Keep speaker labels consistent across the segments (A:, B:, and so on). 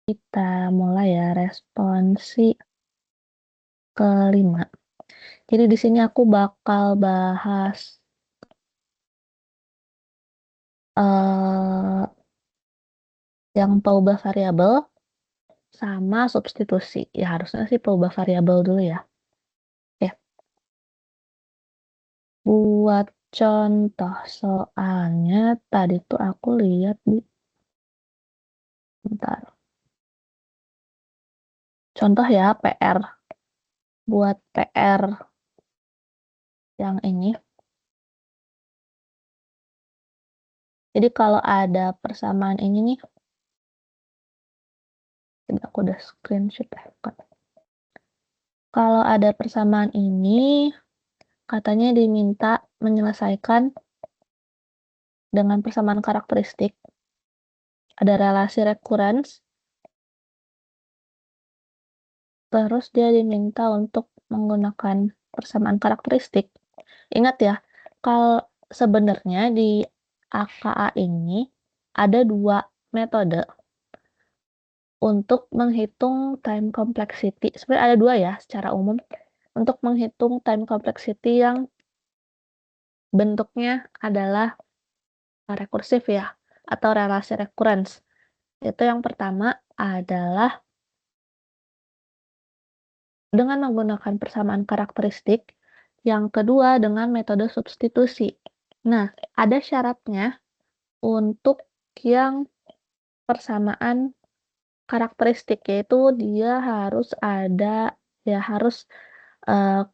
A: Kita mulai ya responsi kelima. Jadi di sini aku bakal bahas eh yang peubah variabel sama substitusi. Ya harusnya sih peubah variabel dulu ya. Oke, buat contoh soalnya tadi tuh aku lihat di bentar. Contoh ya PR. Buat PR yang ini. Jadi kalau ada persamaan ini nih, tadi aku udah screenshot ya. Bukan. Kalau ada persamaan ini, katanya diminta menyelesaikan dengan persamaan karakteristik. Ada relasi recurrence, terus dia diminta untuk menggunakan persamaan karakteristik. Ingat ya, kalau sebenarnya di AKA ini ada dua metode untuk menghitung time complexity. Sebenarnya ada dua ya secara umum untuk menghitung time complexity yang bentuknya adalah rekursif ya atau relasi recurrence. Itu yang pertama adalah dengan menggunakan persamaan karakteristik, yang kedua dengan metode substitusi. Nah, ada syaratnya untuk yang persamaan karakteristik, yaitu dia harus ada, ya harus,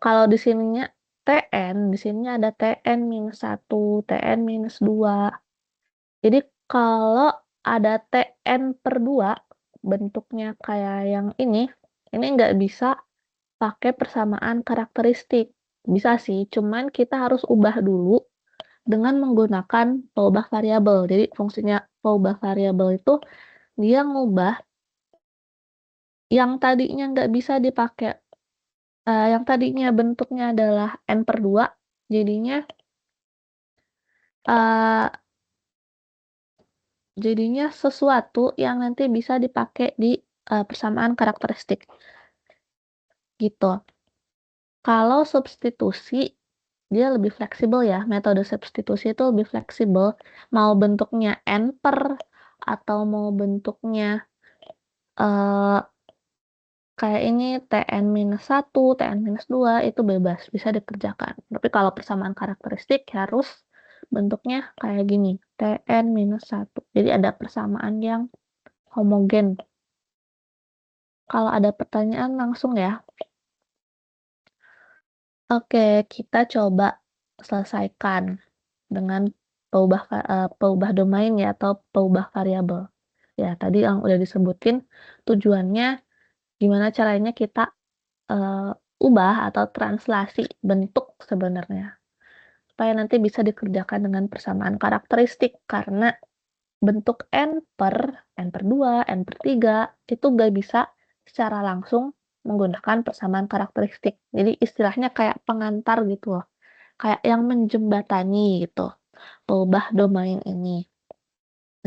A: kalau di sininya Tn, di sininya ada Tn minus 1, Tn minus 2. Jadi kalau ada Tn per 2, bentuknya kayak yang ini nggak bisa pakai persamaan karakteristik. Bisa sih, cuman kita harus ubah dulu dengan menggunakan peubah variabel. Jadi fungsinya peubah variabel itu dia ngubah yang tadinya nggak bisa dipakai, yang tadinya bentuknya adalah n per 2, jadinya eee, jadinya sesuatu yang nanti bisa dipakai di, persamaan karakteristik, gitu. Kalau substitusi, dia lebih fleksibel ya, metode substitusi itu lebih fleksibel, mau bentuknya n per atau mau bentuknya, eee, kayak ini Tn-1, Tn-2 itu bebas, bisa dikerjakan. Tapi kalau persamaan karakteristik harus bentuknya kayak gini, Tn-1. Jadi ada persamaan yang homogen. Kalau ada pertanyaan langsung ya. Oke, kita coba selesaikan dengan peubah domain ya atau peubah variabel. Ya, tadi yang udah disebutin tujuannya gimana caranya kita, ubah atau translasi bentuk sebenarnya, supaya nanti bisa dikerjakan dengan persamaan karakteristik karena bentuk n per 2, n per 3 itu nggak bisa secara langsung menggunakan persamaan karakteristik. Jadi istilahnya kayak pengantar gitu loh, kayak yang menjembatani gitu, peubah domain ini.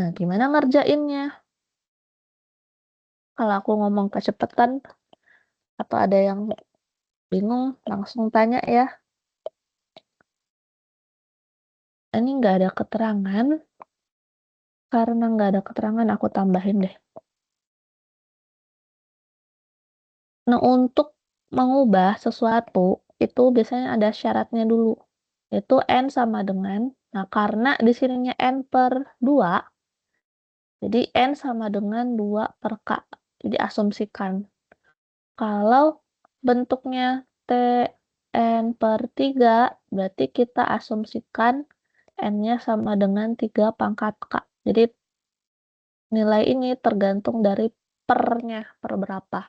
A: Nah, gimana ngerjainnya? Kalau aku ngomong kecepatan atau ada yang bingung, langsung tanya ya. Ini nggak ada keterangan, karena nggak ada keterangan aku tambahin deh. Nah, untuk mengubah sesuatu, itu biasanya ada syaratnya dulu, yaitu N sama dengan, nah karena di sininya N per 2, jadi N sama dengan 2 per K. Jadi asumsikan. Kalau bentuknya Tn per 3, berarti kita asumsikan N-nya sama dengan 3 pangkat K. Jadi nilai ini tergantung dari pernya, per berapa.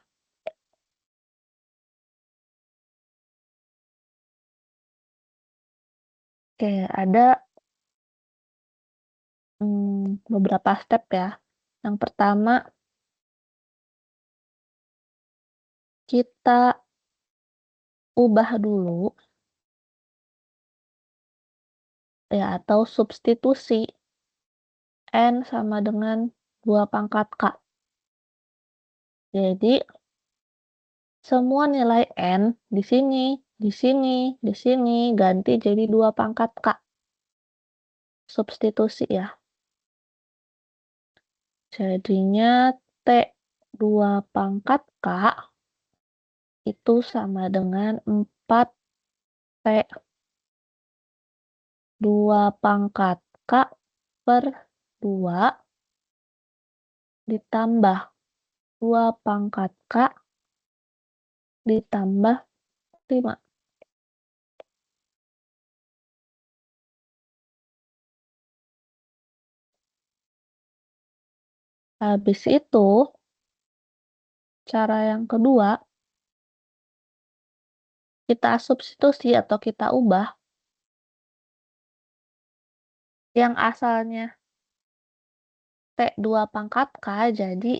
A: Oke, ada beberapa step ya. Yang pertama, kita ubah dulu ya atau substitusi N sama dengan 2 pangkat K. Jadi, semua nilai N di sini, di sini, di sini ganti jadi 2 pangkat K. Substitusi ya. Jadinya T2 pangkat K itu sama dengan 4T2 pangkat K per 2 ditambah 2 pangkat K ditambah 5. Habis itu, cara yang kedua, kita substitusi atau kita ubah yang asalnya T2 pangkat K jadi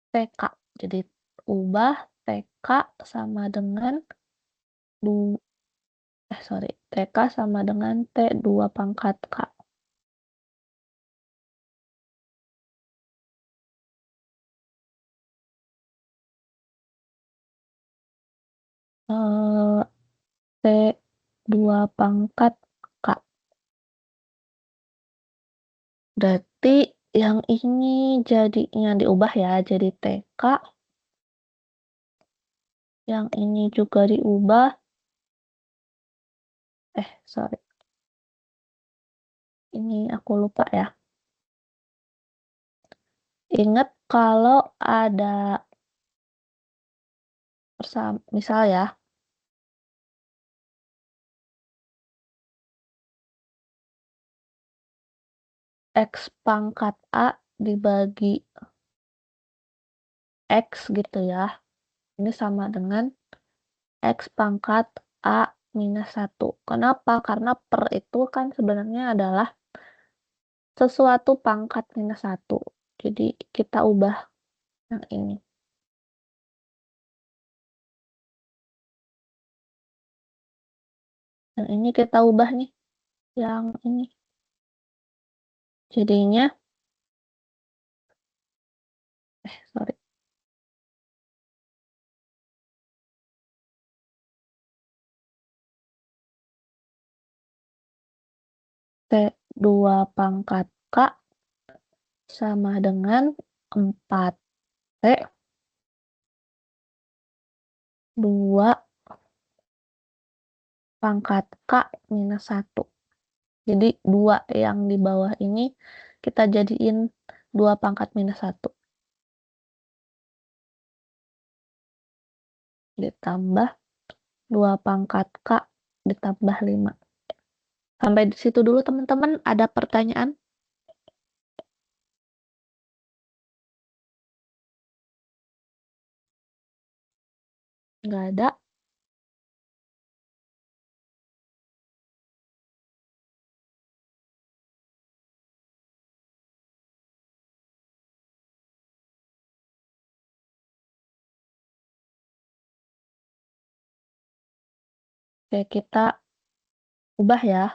A: TK. Jadi ubah TK sama dengan TK sama dengan T2 pangkat K. Eh, T2 pangkat K. Berarti yang ini jadinya diubah ya jadi TK. Yang ini juga diubah. Sorry. Ini aku lupa ya. Ingat kalau ada misal ya, X pangkat A dibagi X gitu ya. Ini sama dengan X pangkat A minus 1. Kenapa? Karena per itu kan sebenarnya adalah sesuatu pangkat minus 1. Jadi kita ubah yang ini. Yang ini kita ubah nih. Yang ini. Jadinya, sorry. T2 pangkat K sama dengan 4T 2 pangkat K minus 1. Jadi 2 yang di bawah ini kita jadiin 2 pangkat minus 1. Ditambah 2 pangkat K ditambah 5. Sampai di situ dulu teman-teman, ada pertanyaan? Nggak ada? Oke, kita ubah ya.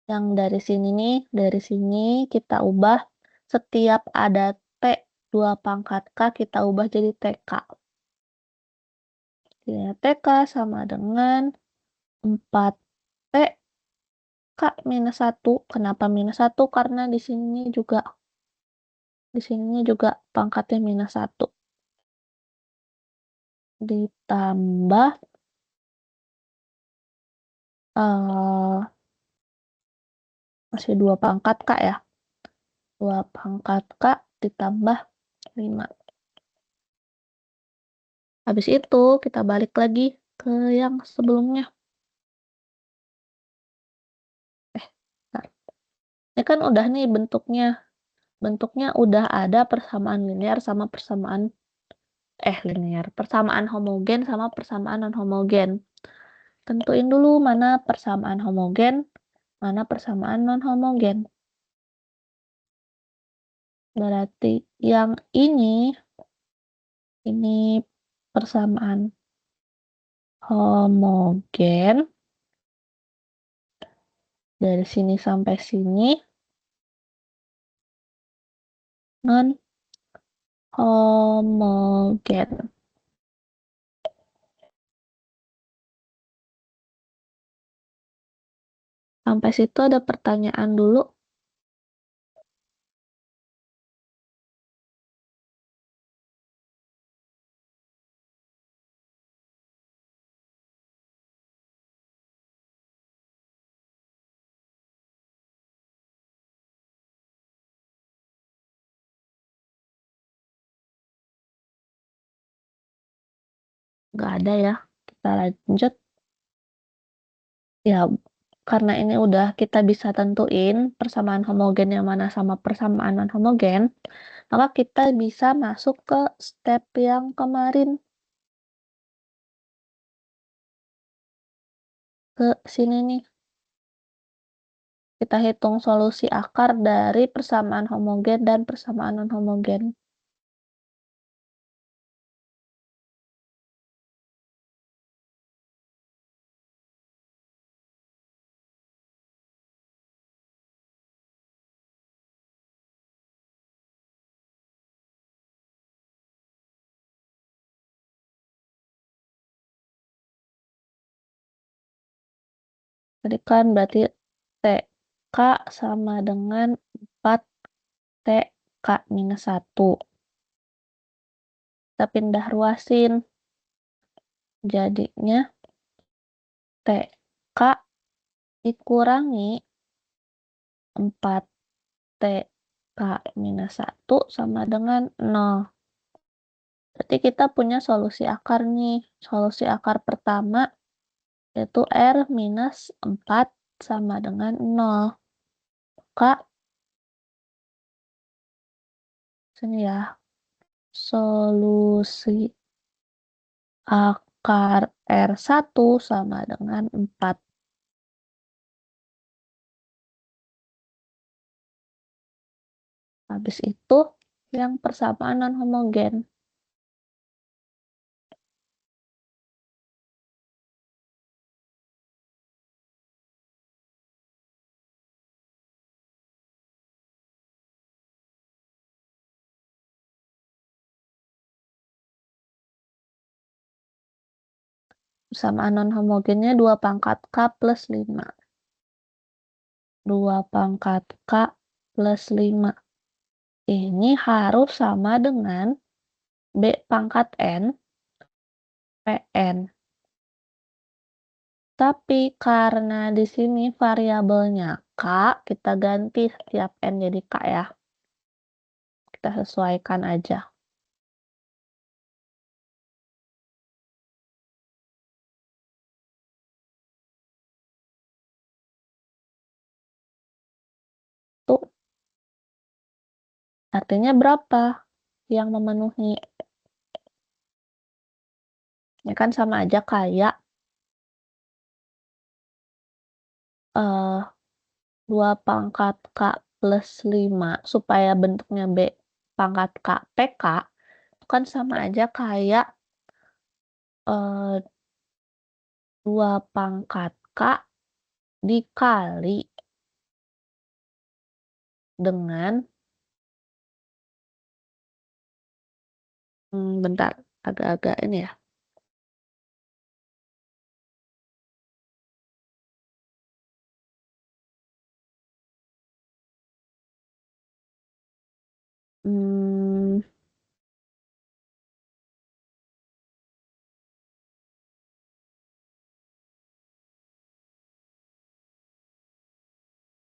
A: Yang dari sini nih, dari sini kita ubah setiap ada T2 pangkat K kita ubah jadi TK. Jadi TK sama dengan 4T K minus 1. Kenapa minus 1? Karena di sini juga pangkatnya minus 1. Ditambah masih 2 pangkat K ya. 2 pangkat K ditambah 5. Habis itu kita balik lagi ke yang sebelumnya. Nah, ini kan udah nih bentuknya. Bentuknya udah ada persamaan linear sama persamaan homogen sama persamaan non-homogen. Tentuin dulu mana persamaan homogen, mana persamaan non-homogen. Berarti yang ini persamaan homogen. Dari sini sampai sini homogen. Sampai situ ada pertanyaan dulu? Nggak ada ya. Kita lanjut. Ya, karena ini udah kita bisa tentuin persamaan homogen yang mana sama persamaan non-homogen, maka kita bisa masuk ke step yang kemarin, ke sini nih. Kita hitung solusi akar dari persamaan homogen dan persamaan non-homogen. Jadi kan berarti TK sama dengan 4TK minus 1. Kita pindah ruasin. Jadinya TK dikurangi 4TK minus 1 sama dengan 0. Berarti kita punya solusi akar nih. Solusi akar pertama yaitu R minus 4 sama dengan 0. Maka sini ya, solusi akar R1 sama dengan 4. Habis itu yang persamaan non-homogen. Persamaan non-homogennya 2 pangkat K plus 5. 2 pangkat K plus 5. Ini harus sama dengan B pangkat N Pn. Tapi karena di sini variabelnya K, kita ganti setiap N jadi K ya. Kita sesuaikan aja. Tuh, artinya berapa yang memenuhi? Ya kan sama aja kayak 2 pangkat K plus 5 supaya bentuknya B pangkat K PK, itu kan sama aja kayak 2 pangkat K dikali dengan, bentar, agak-agak ini ya, mmm,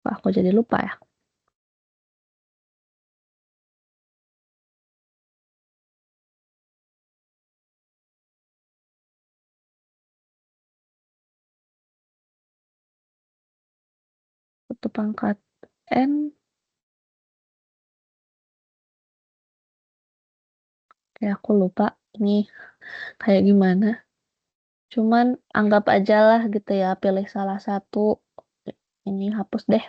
A: kok aku jadi lupa ya? 1 pangkat N, kayak aku lupa ini kayak gimana. Cuman anggap ajalah gitu ya, pilih salah satu, ini hapus deh.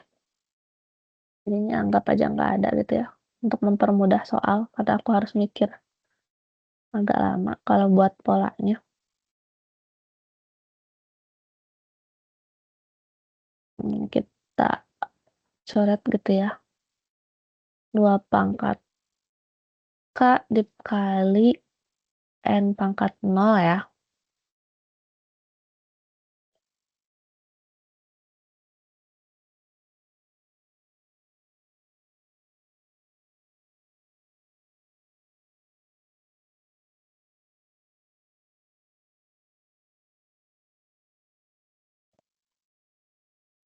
A: Jadinya anggap aja nggak ada gitu ya, untuk mempermudah soal, karena aku harus mikir agak lama kalau buat polanya. Kita coret gitu ya, 2 pangkat K dikali N pangkat 0 ya.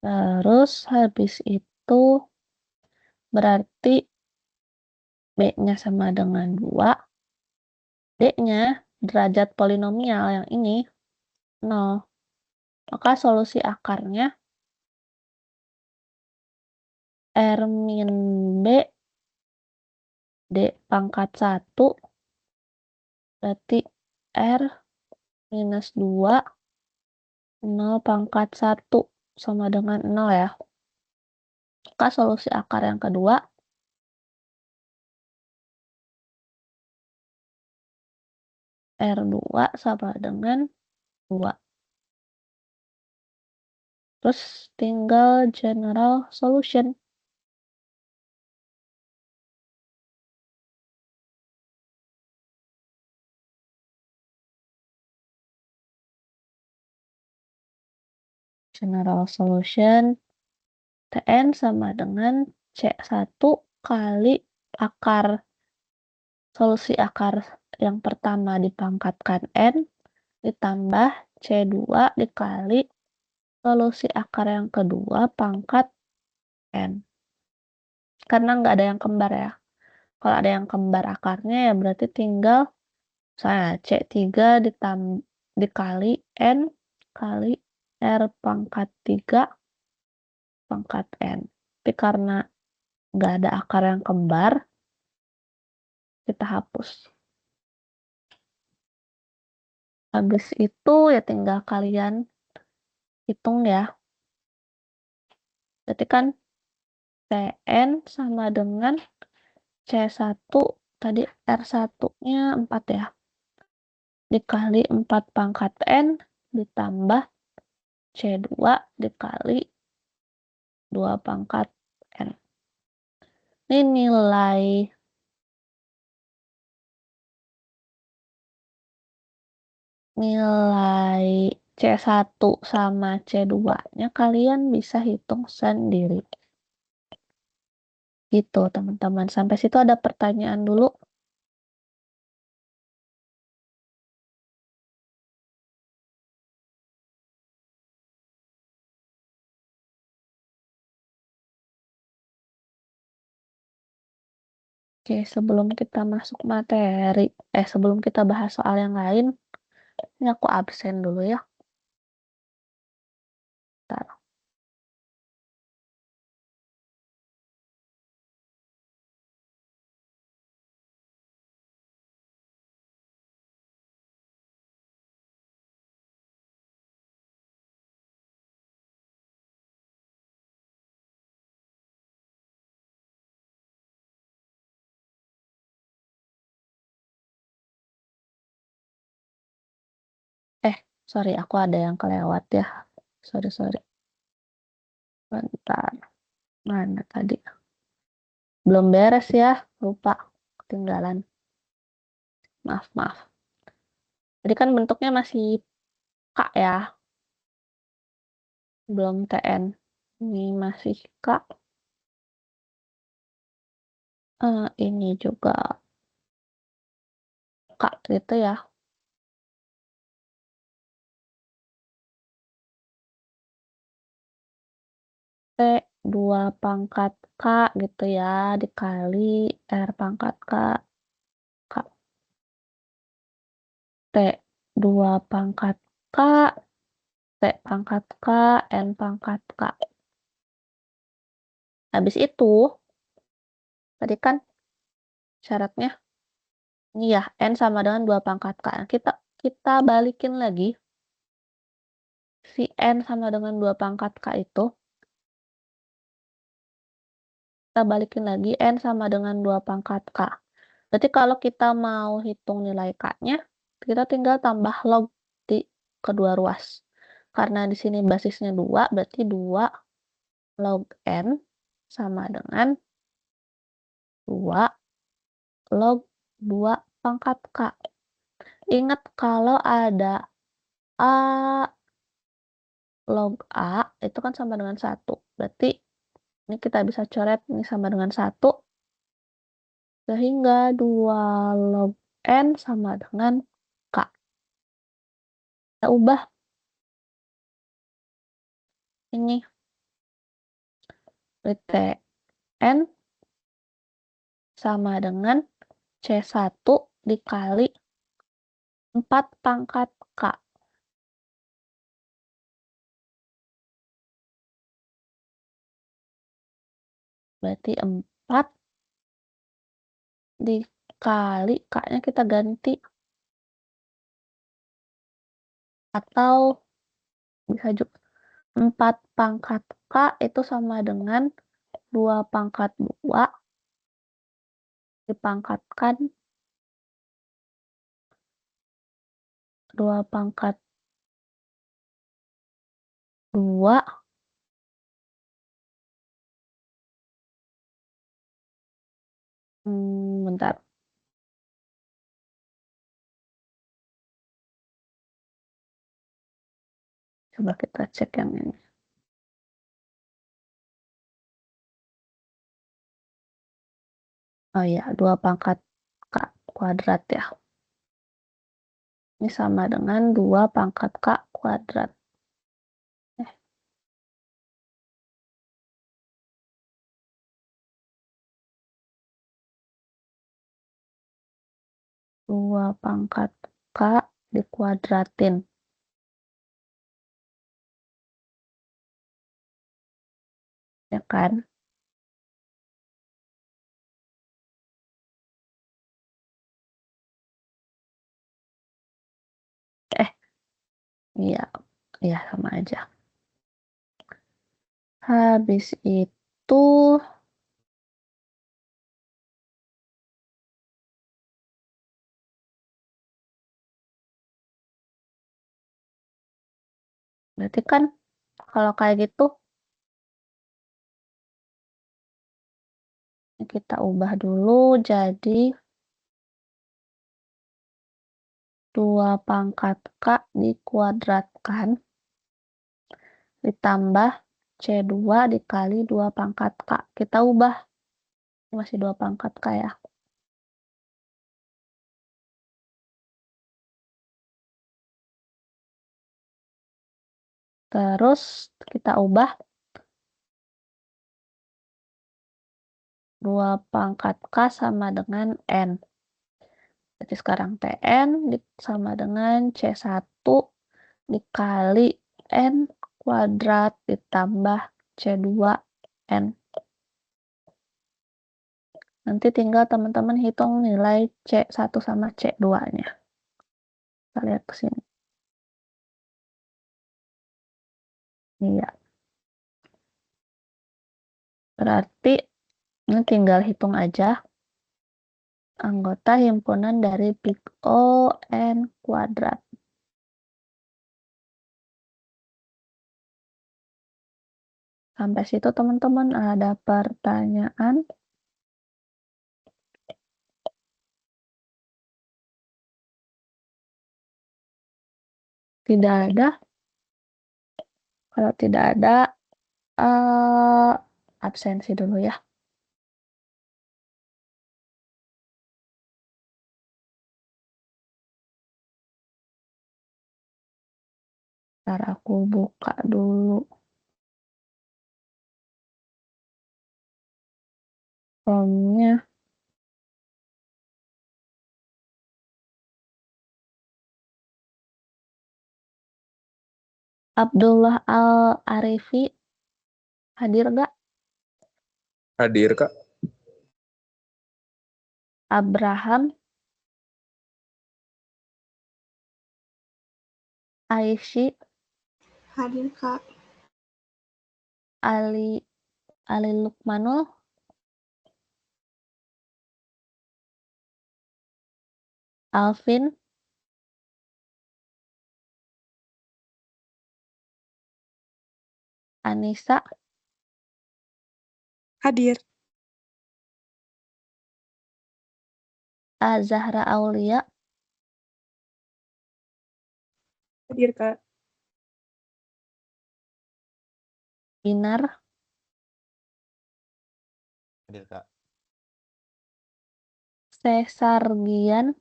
A: Terus habis itu berarti B-nya sama dengan 2, D-nya derajat polinomial yang ini 0. Maka solusi akarnya R min B D pangkat 1 berarti R minus 2 0 pangkat 1 sama dengan 0 ya. Maka solusi akar yang kedua R2 sama dengan 2. Terus tinggal general solution. General solution Tn sama dengan C1 kali akar solusi akar yang pertama dipangkatkan N ditambah C2 dikali solusi akar yang kedua pangkat N. Karena nggak ada yang kembar ya. Kalau ada yang kembar akarnya ya berarti tinggal saya C3 dikali N kali R pangkat 3 pangkat N. Tapi karena nggak ada akar yang kembar, kita hapus. Habis itu ya tinggal kalian hitung ya. Berarti kan Tn sama dengan C1 tadi R1-nya 4 ya. Dikali 4 pangkat N ditambah C2 dikali 2 pangkat N. Ini nilai C1 sama C2-nya kalian bisa hitung sendiri. Gitu, teman-teman. Sampai situ ada pertanyaan dulu. Oke, sebelum kita masuk materi, sebelum kita bahas soal yang lain, ini aku absen dulu ya. Bentar. Sorry, aku ada yang kelewat ya. Sorry. Bentar. Mana tadi? Belum beres ya. Lupa. Ketinggalan. Maaf. Jadi kan bentuknya masih K ya. Belum TN. Ini masih K. Ini juga K gitu ya. T 2 pangkat K gitu ya. Dikali R pangkat K. K. T 2 pangkat K. T pangkat K. N pangkat K. Habis itu, tadi kan syaratnya ini ya, N sama dengan 2 pangkat K. Nah, kita balikin lagi si N sama dengan 2 pangkat K itu. Kita balikin lagi N sama dengan 2 pangkat K. Berarti kalau kita mau hitung nilai K-nya, kita tinggal tambah log di kedua ruas. Karena di sini basisnya 2, berarti 2 log N sama dengan 2 log 2 pangkat K. Ingat kalau ada A log A itu kan sama dengan 1. Berarti ini kita bisa coret ini sama dengan 1, sehingga 2 log N sama dengan K. Kita ubah ini Tn sama dengan C1 dikali 4 pangkat K. Berarti 4 dikali K-nya kita ganti. Atau bisa juga 4 pangkat K itu sama dengan 2 pangkat 2 dipangkatkan 2 pangkat 2 bentar. Coba kita cek yang ini. Oh iya, 2 pangkat K kuadrat ya. Ini sama dengan 2 pangkat K kuadrat. 2 pangkat K dikuadratin. Ya kan? Iya, iya sama aja. Habis itu berarti kan kalau kayak gitu kita ubah dulu jadi 2 pangkat K dikuadratkan ditambah C2 dikali 2 pangkat K. Kita ubah, masih 2 pangkat K ya. Terus kita ubah 2 pangkat K sama dengan N. Berarti sekarang Tn sama dengan C1 dikali N kuadrat ditambah C2 N. Nanti tinggal teman-teman hitung nilai C1 sama C2-nya. Kita lihat ke sini. Iya. Berarti ini tinggal hitung aja anggota himpunan dari Big O N kuadrat. Sampai situ teman-teman ada pertanyaan? Tidak ada. Kalau tidak ada, absensi dulu ya. Ntar aku buka dulu formnya. Abdullah Al-Arifi hadir nggak?
B: Hadir, Kak.
A: Abraham, Aishi,
C: Hadir, Kak.
A: Ali Lukmanul, Alvin, Anissa,
C: Hadir.
A: Azahra Aulia.
C: Hadir, Kak.
A: Binar.
D: Hadir, Kak.
A: Sesargian.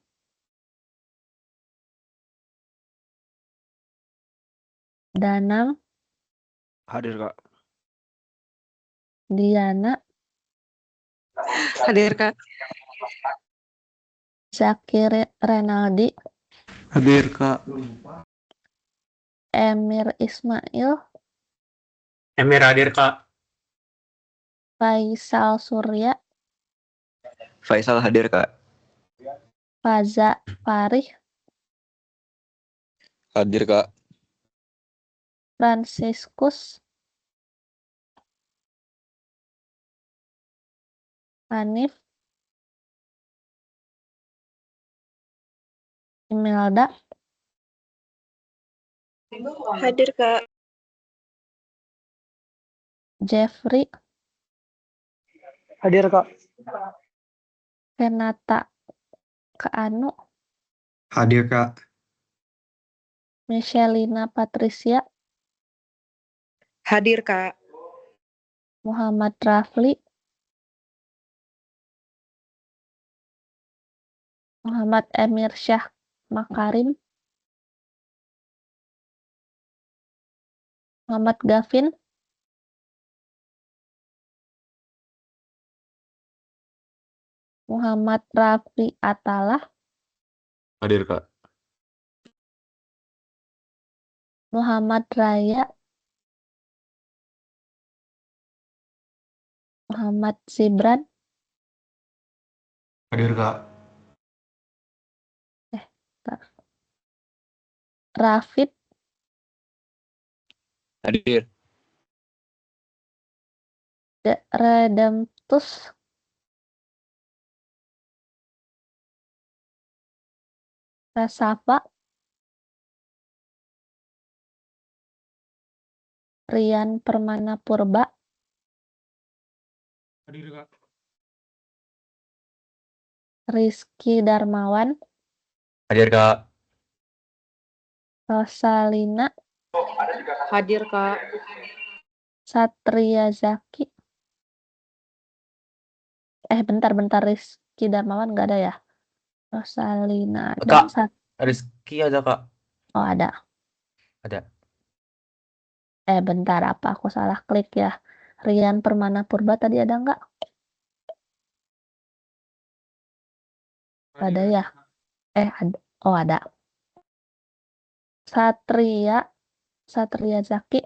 A: Danang.
D: Hadir, Kak.
A: Diana.
C: Hadir, Kak.
A: Zakir Renaldi.
D: Hadir, Kak.
A: Emir Ismail.
D: Emir hadir, Kak.
A: Faisal Surya.
B: Faisal hadir, Kak.
A: Faza Farih.
B: Hadir, Kak.
A: Franciscus. Hanif. Imelda.
C: Hadir, Kak.
A: Jeffrey.
D: Hadir, Kak.
A: Renata Keanu.
D: Hadir, Kak.
A: Michelina Patricia.
C: Hadir, Kak.
A: Muhammad Rafli. Muhammad Emir Syah Makarim. Muhammad Gavin. Muhammad Rafi Atalah.
D: Hadir, Kak.
A: Muhammad Raya. Muhammad Zibran.
D: Hadir, Kak.
A: Rafid.
B: Hadir.
A: Redemptus. Rasafa. Rian Permana Purba.
D: Hadir, Kak.
A: Rizky Darmawan.
D: Hadir, Kak.
A: Rosalina.
C: Hadir, Kak.
A: Satria Zaki. Bentar, Rizky Darmawan nggak ada ya? Rosalina ada.
D: Kak. Rizky ada, Kak.
A: Oh, ada.
D: Ada.
A: Bentar, apa aku salah klik ya? Rian Permana Purba tadi ada nggak? Ada ya? Ada. Oh, ada. Satria Zaki.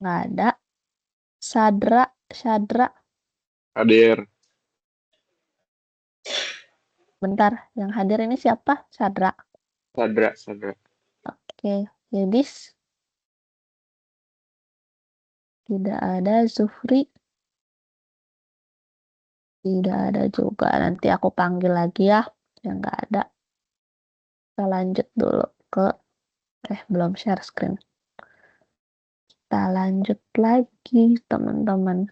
A: Nggak ada. Syadra.
B: Hadir.
A: Bentar, yang hadir ini siapa? Syadra.
B: Sadra.
A: Oke, Yedis. Tidak ada. Zuhri. Tidak ada juga. Nanti aku panggil lagi ya. Yang nggak ada. Kita lanjut dulu ke belum share screen. Kita lanjut lagi, teman-teman.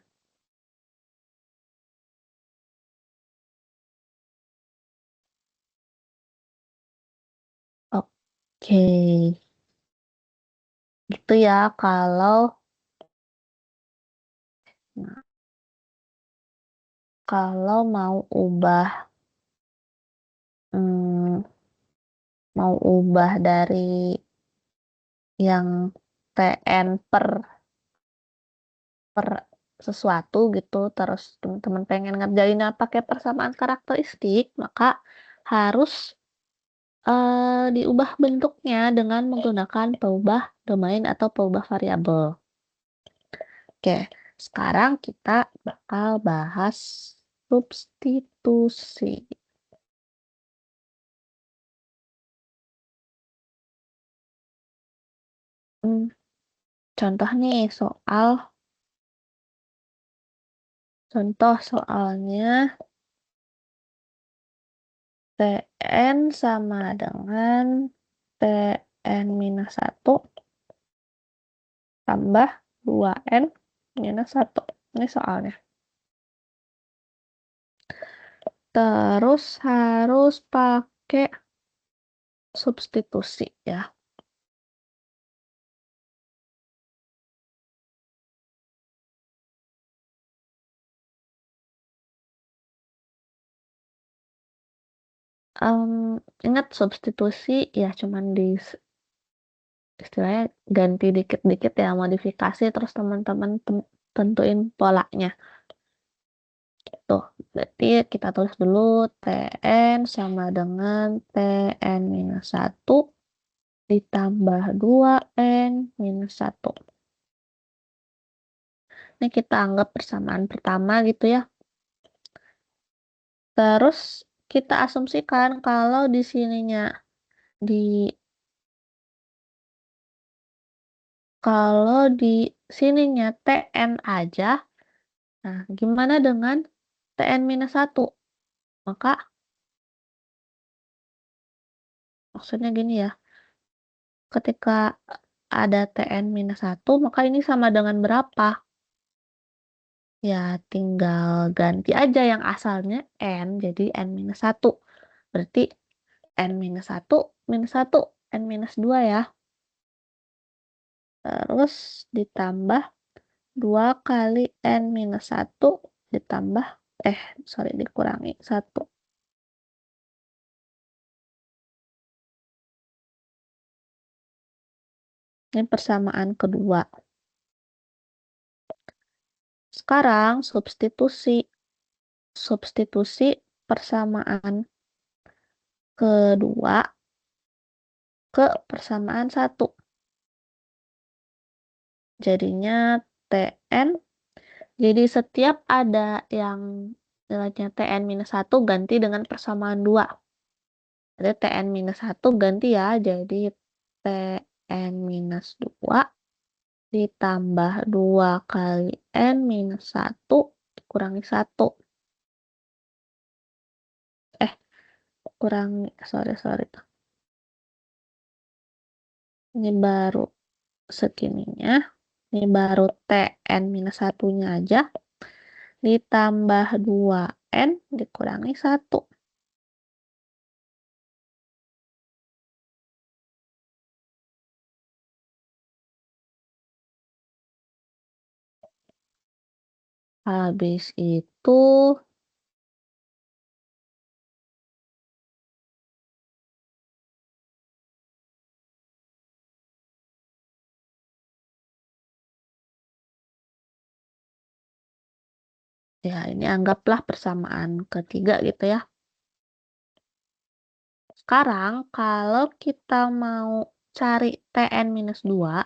A: Oke. Gitu ya kalau mau ubah dari yang TN per sesuatu gitu, terus teman-teman pengen ngerjainnya pakai persamaan karakteristik, maka harus diubah bentuknya dengan menggunakan peubah domain atau peubah variabel. Oke, sekarang kita bakal bahas substitusi. Contoh nih contoh soalnya Tn sama dengan Tn minus 1 tambah 2n minus 1. Ini soalnya. Terus harus pakai substitusi ya. Ingat substitusi ya cuman istilahnya ganti dikit-dikit ya, modifikasi terus teman-teman tentuin polanya. Tuh, berarti kita tulis dulu TN sama dengan TN minus 1 ditambah 2N minus 1. Ini kita anggap persamaan pertama gitu ya. Terus kita asumsikan kalau di sininya TN aja, nah gimana dengan TN minus 1? Maka maksudnya gini ya, ketika ada TN minus 1, maka ini sama dengan berapa? Ya tinggal ganti aja yang asalnya N, jadi N minus 1. Berarti N minus 1, minus 1, N minus 2 ya. Terus ditambah 2 kali N minus 1 ditambah, dikurangi 1. Ini persamaan kedua. Sekarang substitusi persamaan kedua ke persamaan 1. Jadinya TN, jadi setiap ada yang nilainya TN minus 1 ganti dengan persamaan 2. Jadi TN minus 1 ganti ya, jadi TN minus 2 ditambah 2 kali N minus 1 dikurangi 1. Kurangi, sorry. Ini baru segininya. Ini baru TN minus 1-nya aja. Ditambah 2N dikurangi 1. Habis itu ya ini anggaplah persamaan ketiga gitu ya. Sekarang kalau kita mau cari TN minus 2,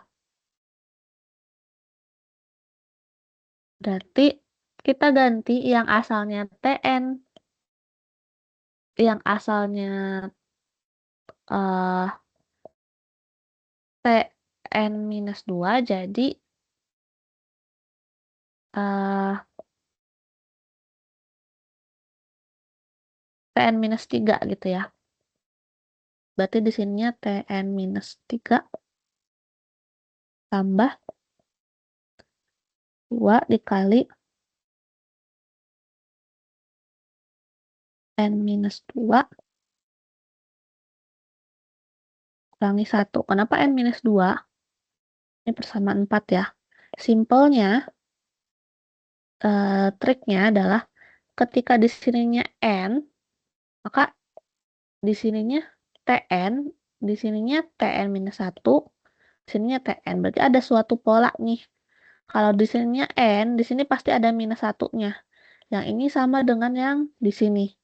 A: berarti kita ganti yang asalnya TN, yang asalnya TN minus 2 jadi TN minus 3 gitu ya. Berarti di sininya TN minus 3 tambah 2 dikali N minus 2 kurangi 1. Kenapa N minus 2? Ini persamaan 4 ya. Simpelnya, triknya adalah ketika di sininya N, maka di sininya TN, di sininya TN minus 1, di sininya TN. Berarti ada suatu pola nih. Kalau di sininya N, di sini pasti ada minus 1-nya. Yang ini sama dengan yang di sini.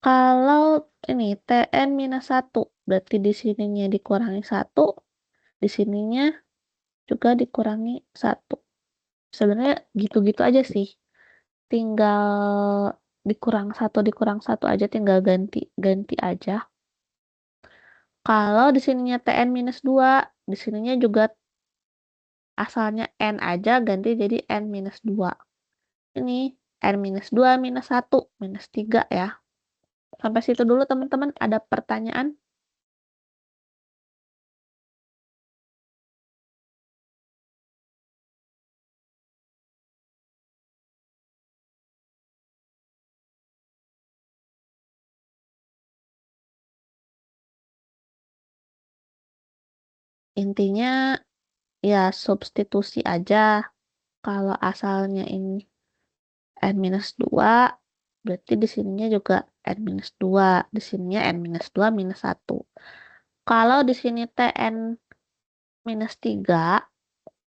A: Kalau ini TN minus 1, berarti di sininya dikurangi 1, di sininya juga dikurangi 1. Sebenarnya gitu-gitu aja sih. Tinggal dikurang 1 aja, tinggal ganti aja. Kalau di sininya TN minus 2, di sininya juga asalnya N aja, ganti jadi N minus 2. Ini N minus 2 minus 1 minus 3 ya. Sampai situ dulu teman-teman, ada pertanyaan? Intinya ya substitusi aja. Kalau asalnya ini N-2, berarti di sininya juga N-2. Di sininya N-2 minus 1. Kalau di sini Tn-3,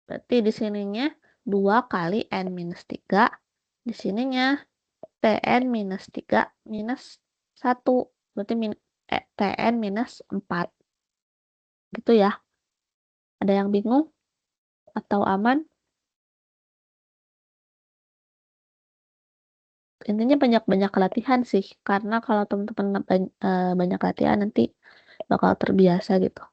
A: berarti di sininya 2 kali N-3. Di sininya Tn-3 minus 1. Berarti Tn minus 4. Gitu ya. Ada yang bingung? Atau aman? Intinya banyak-banyak latihan sih. Karena kalau teman-teman banyak latihan nanti bakal terbiasa gitu.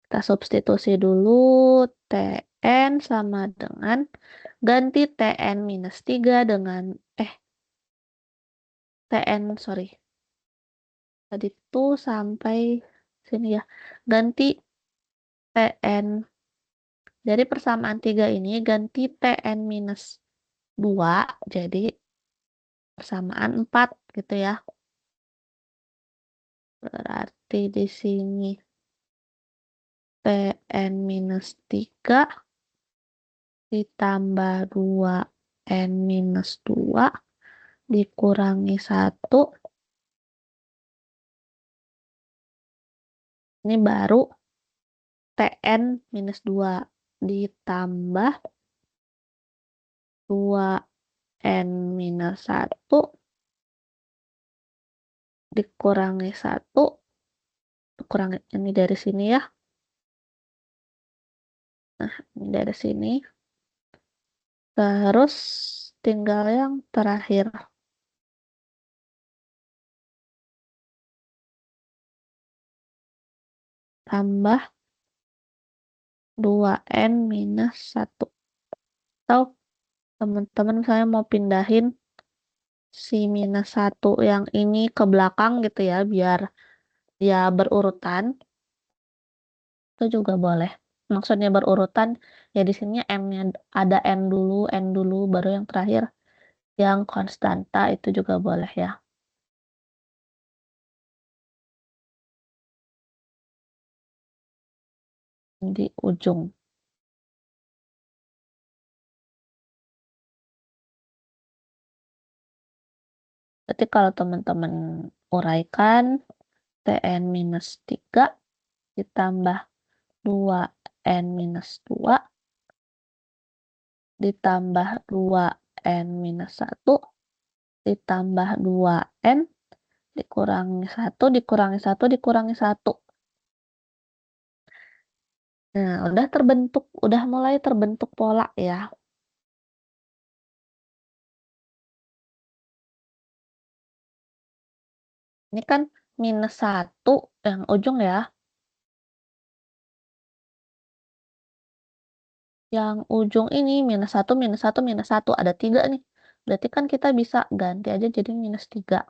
A: Kita substitusi dulu Tn sama dengan ganti Tn minus 3 dengan Tn, sorry. Tadi tuh sampai sini ya. Ganti Tn. Dari persamaan 3 ini ganti Tn minus 2 jadi persamaan 4 gitu ya. Berarti di sini Tn minus 3 ditambah 2n minus 2 dikurangi 1. Ini baru Tn minus 2 ditambah 2n minus 1 dikurangi 1. Kurangi ini dari sini ya. Nah, ini dari sini. Terus tinggal yang terakhir. Tambah 2n minus 1. Atau teman-teman misalnya mau pindahin si minus 1 yang ini ke belakang gitu ya, biar dia berurutan. Itu juga boleh. Maksudnya berurutan, ya di sini M-nya ada N dulu, baru yang terakhir yang konstanta itu juga boleh ya. Di ujung. Berarti kalau teman-teman uraikan Tn minus 3 ditambah 2n minus 2 ditambah 2n minus 1 ditambah 2n dikurangi 1 dikurangi 1 dikurangi 1. Nah, udah mulai terbentuk pola ya. Ini kan minus 1 yang ujung ya. Yang ujung ini minus 1, minus 1, minus 1. Ada 3 nih. Berarti kan kita bisa ganti aja jadi minus 3.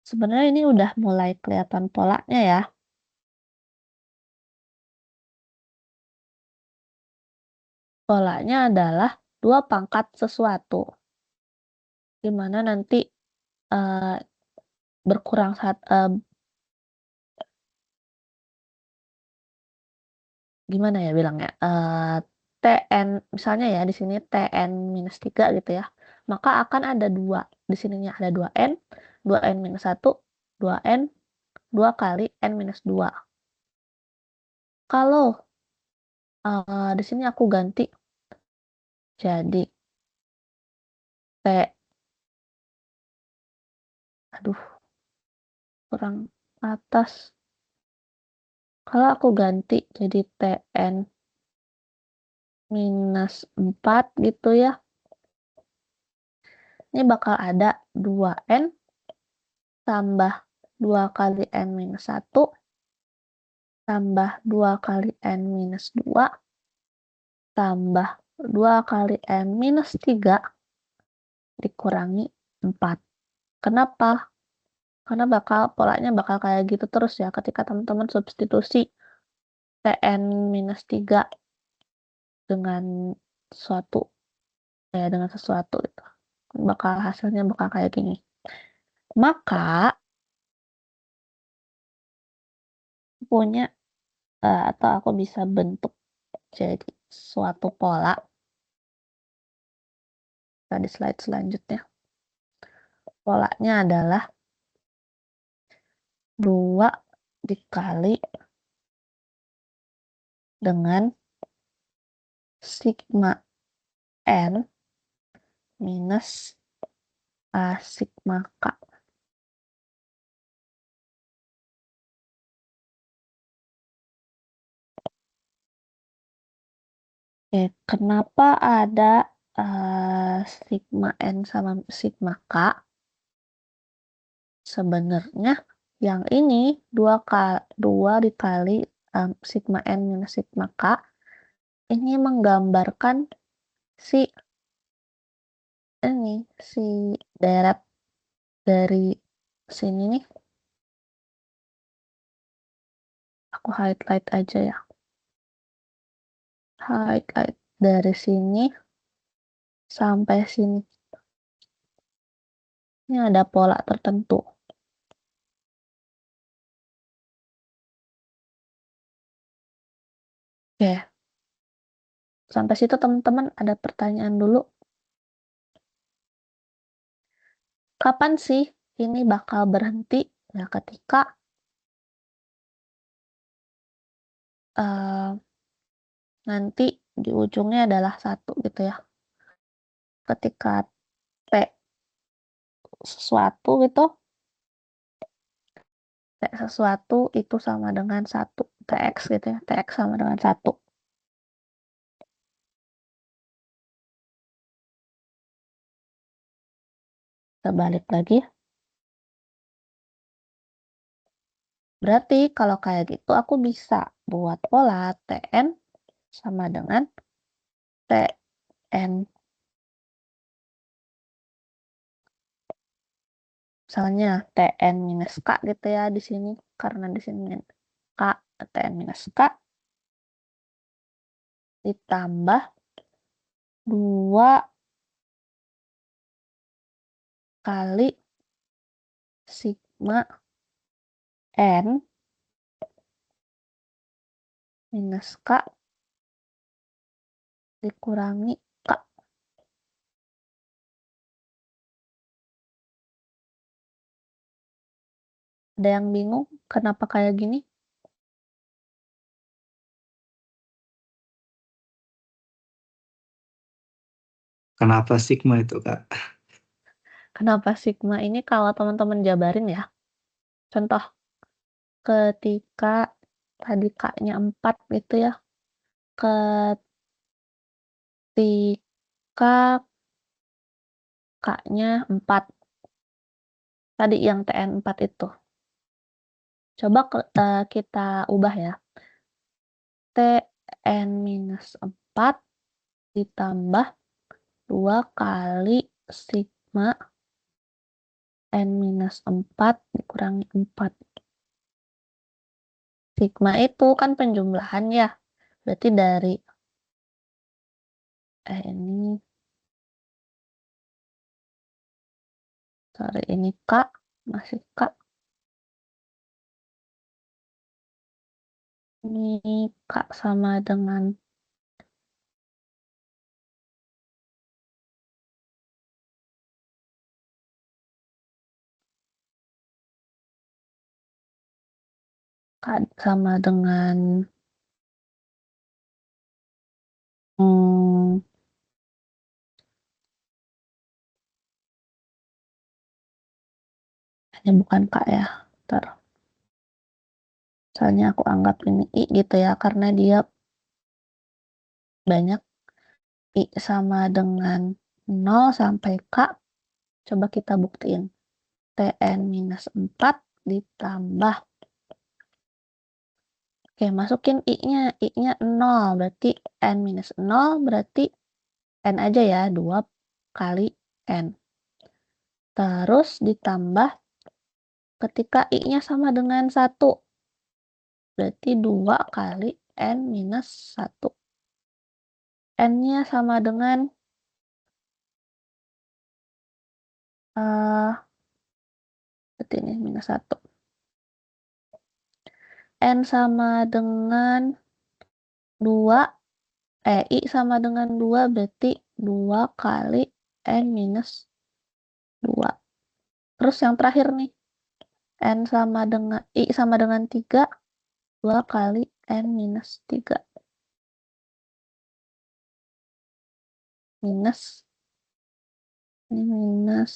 A: Sebenarnya ini udah mulai kelihatan polanya ya. Polanya adalah 2 pangkat sesuatu. Dimana nanti berkurang gimana ya bilangnya? Tn, misalnya ya di sini Tn minus 3 gitu ya. Maka akan ada 2. Di sininya ada 2n, 2n minus 1, 2n, 2 kali n minus 2. Kalau di sini aku ganti jadi aduh, kurang atas. Kalau aku ganti jadi Tn minus 4 gitu ya. Ini bakal ada 2n tambah 2 kali n minus 1 tambah 2 kali n minus 2 tambah 2 kali n minus 3 dikurangi 4. Kenapa? Karena polanya bakal kayak gitu terus ya ketika teman-teman substitusi Tn-3 dengan sesuatu itu. Hasilnya bakal kayak gini. Maka punya atau aku bisa bentuk jadi suatu pola. Di slide selanjutnya. Polanya adalah 2 dikali dengan sigma n minus A sigma K. Kenapa ada sigma n sama sigma K? Sebenarnya yang ini 2 dikali sigma n minus sigma K ini menggambarkan si deret dari sini nih. Aku highlight aja ya. Highlight dari sini sampai sini. Ini ada pola tertentu. Oke. Sampai situ teman-teman ada pertanyaan dulu. Kapan sih ini bakal berhenti? Ya ketika nanti di ujungnya adalah 1 gitu ya. Ketika T sesuatu gitu, T sesuatu itu sama dengan 1. Tx gitu ya. Tx sama dengan 1. Kita balik lagi. Berarti kalau kayak gitu aku bisa buat pola Tn sama dengan Tn. Misalnya Tn minus K gitu ya di sini. Karena di sini K, Tn minus K ditambah 2 kali sigma n minus K dikurangi K. Ada yang bingung kenapa kayak gini?
E: Kenapa sigma itu, Kak?
A: Kenapa sigma ini kalau teman-teman jabarin ya. Contoh, ketika tadi K-nya 4 gitu ya. Ketika K-nya 4. Tadi yang Tn4 itu. Coba kita ubah ya. Tn minus 4 ditambah 2 kali sigma n minus 4 dikurangi 4. Sigma itu kan penjumlahan ya. Berarti dari ini K, masih K. Ini K sama dengan hanya bukan K ya. Misalnya aku anggap ini I gitu ya, karena dia banyak. I sama dengan 0 sampai K. Coba kita buktiin. Tn minus 4 ditambah. Oke, masukin I-nya. I-nya 0, berarti N minus 0, berarti N aja ya, 2 kali N. Terus ditambah ketika I-nya sama dengan 1. Berarti 2 kali N minus 1. N-nya sama dengan berarti ini minus 1. N sama dengan 2. I sama dengan 2 berarti 2 kali N minus 2. Terus yang terakhir nih. I sama dengan 3. 2 kali N minus 3. Ini minus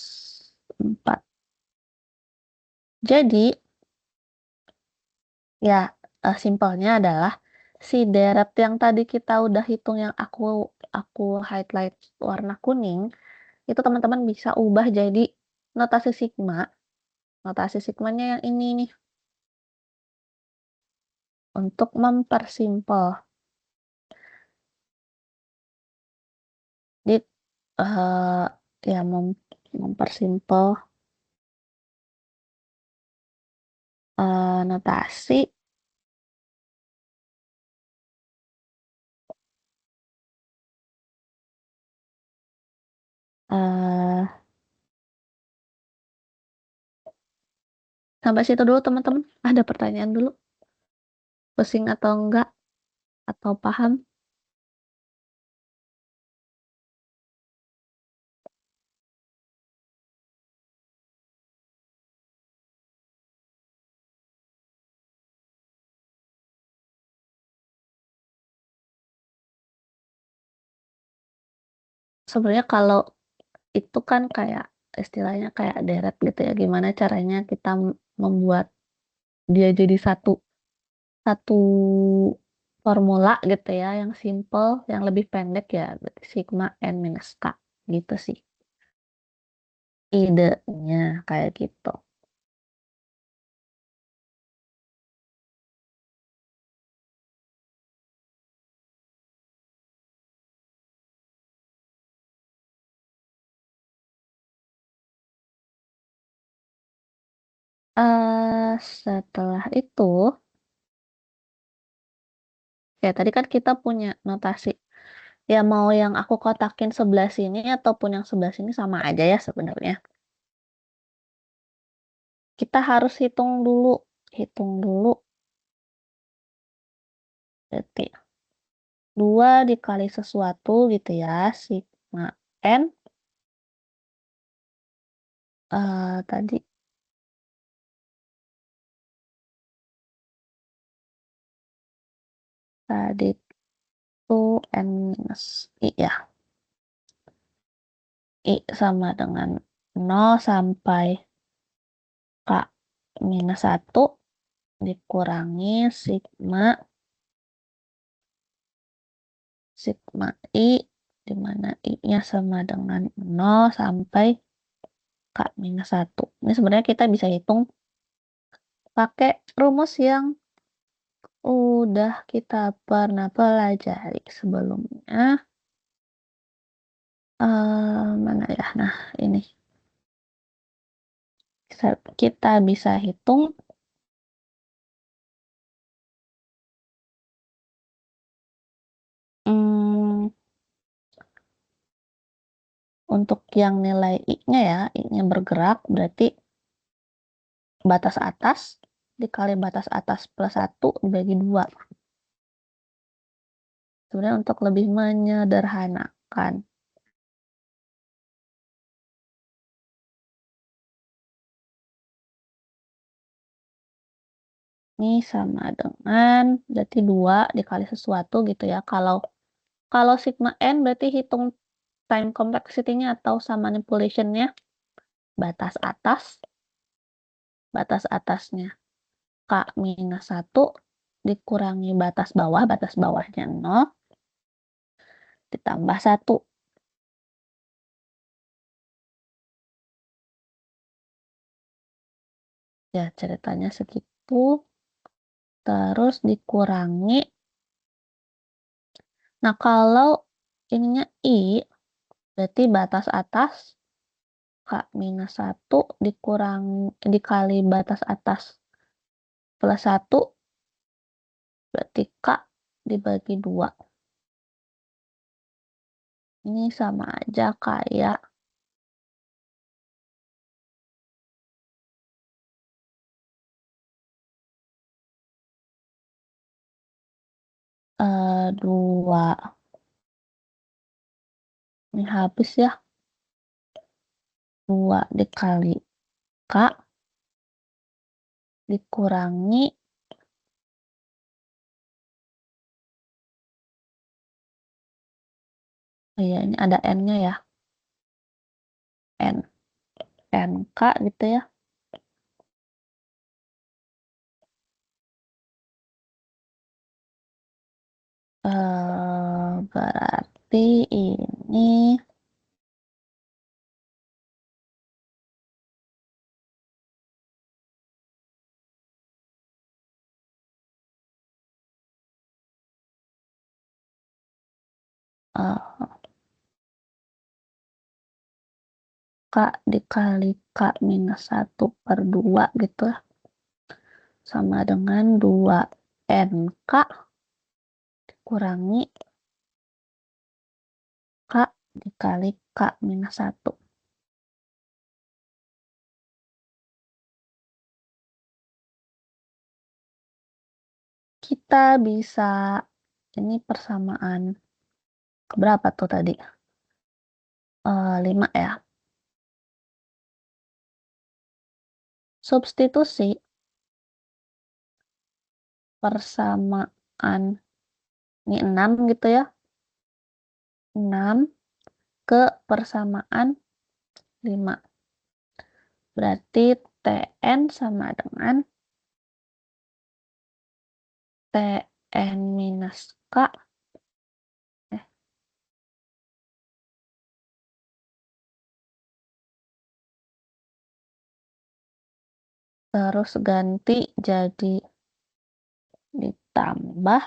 A: 4. Jadi, ya simpelnya adalah si deret yang tadi kita udah hitung yang aku highlight warna kuning, itu teman-teman bisa ubah jadi notasi sigma. Notasi sigmanya yang ini nih. Untuk mempersimpel. Jadi, ya mempersimpel notasi sampai situ dulu teman-teman. Ada pertanyaan dulu? Pusing atau enggak? Atau paham? Sebenarnya kalau itu kan kayak istilahnya kayak deret gitu ya. Gimana caranya kita membuat dia jadi satu formula gitu ya, yang simple, yang lebih pendek ya, berarti sigma N minus K gitu sih. Idenya kayak gitu. Setelah itu, ya tadi kan kita punya notasi. Ya mau yang aku kotakin sebelah sini ataupun yang sebelah sini sama aja ya sebenarnya. Kita harus hitung dulu. Berarti 2 dikali sesuatu gitu ya, sigma N. Tadi itu N minus I ya. I sama dengan 0 sampai K minus 1 dikurangi sigma I, di mana I-nya sama dengan 0 sampai K minus 1. Ini sebenarnya kita bisa hitung pakai rumus yang udah kita pernah pelajari sebelumnya. Mana ya? Nah, ini. Kita bisa hitung untuk yang nilai I-nya ya, I-nya bergerak berarti batas atas dikali batas atas plus 1 dibagi 2. Sebenarnya untuk lebih menyederhanakan. Ini sama dengan berarti 2 dikali sesuatu gitu ya. Kalau sigma N berarti hitung time complexity-nya atau sum manipulation-nya. Batas atasnya K minus 1 dikurangi batas bawahnya 0 ditambah 1. Ya, ceritanya segitu. Terus dikurangi. Nah, kalau ininya I, berarti batas atas K minus 1 dikali batas atas plus 1 berarti K dibagi 2. Ini sama aja kayak dua. Ini habis ya. 2 dikali K dikurangi ya ini ada N-nya ya. NK gitu ya. Berarti ini K dikali K minus 1 per 2 gitu lah. Sama dengan 2NK dikurangi K dikali K minus 1. Kita bisa, ini persamaan berapa tuh tadi? 5 ya. Substitusi persamaan ini 6 gitu ya. 6 ke persamaan 5. Berarti TN sama dengan TN minus K. Terus ganti jadi ditambah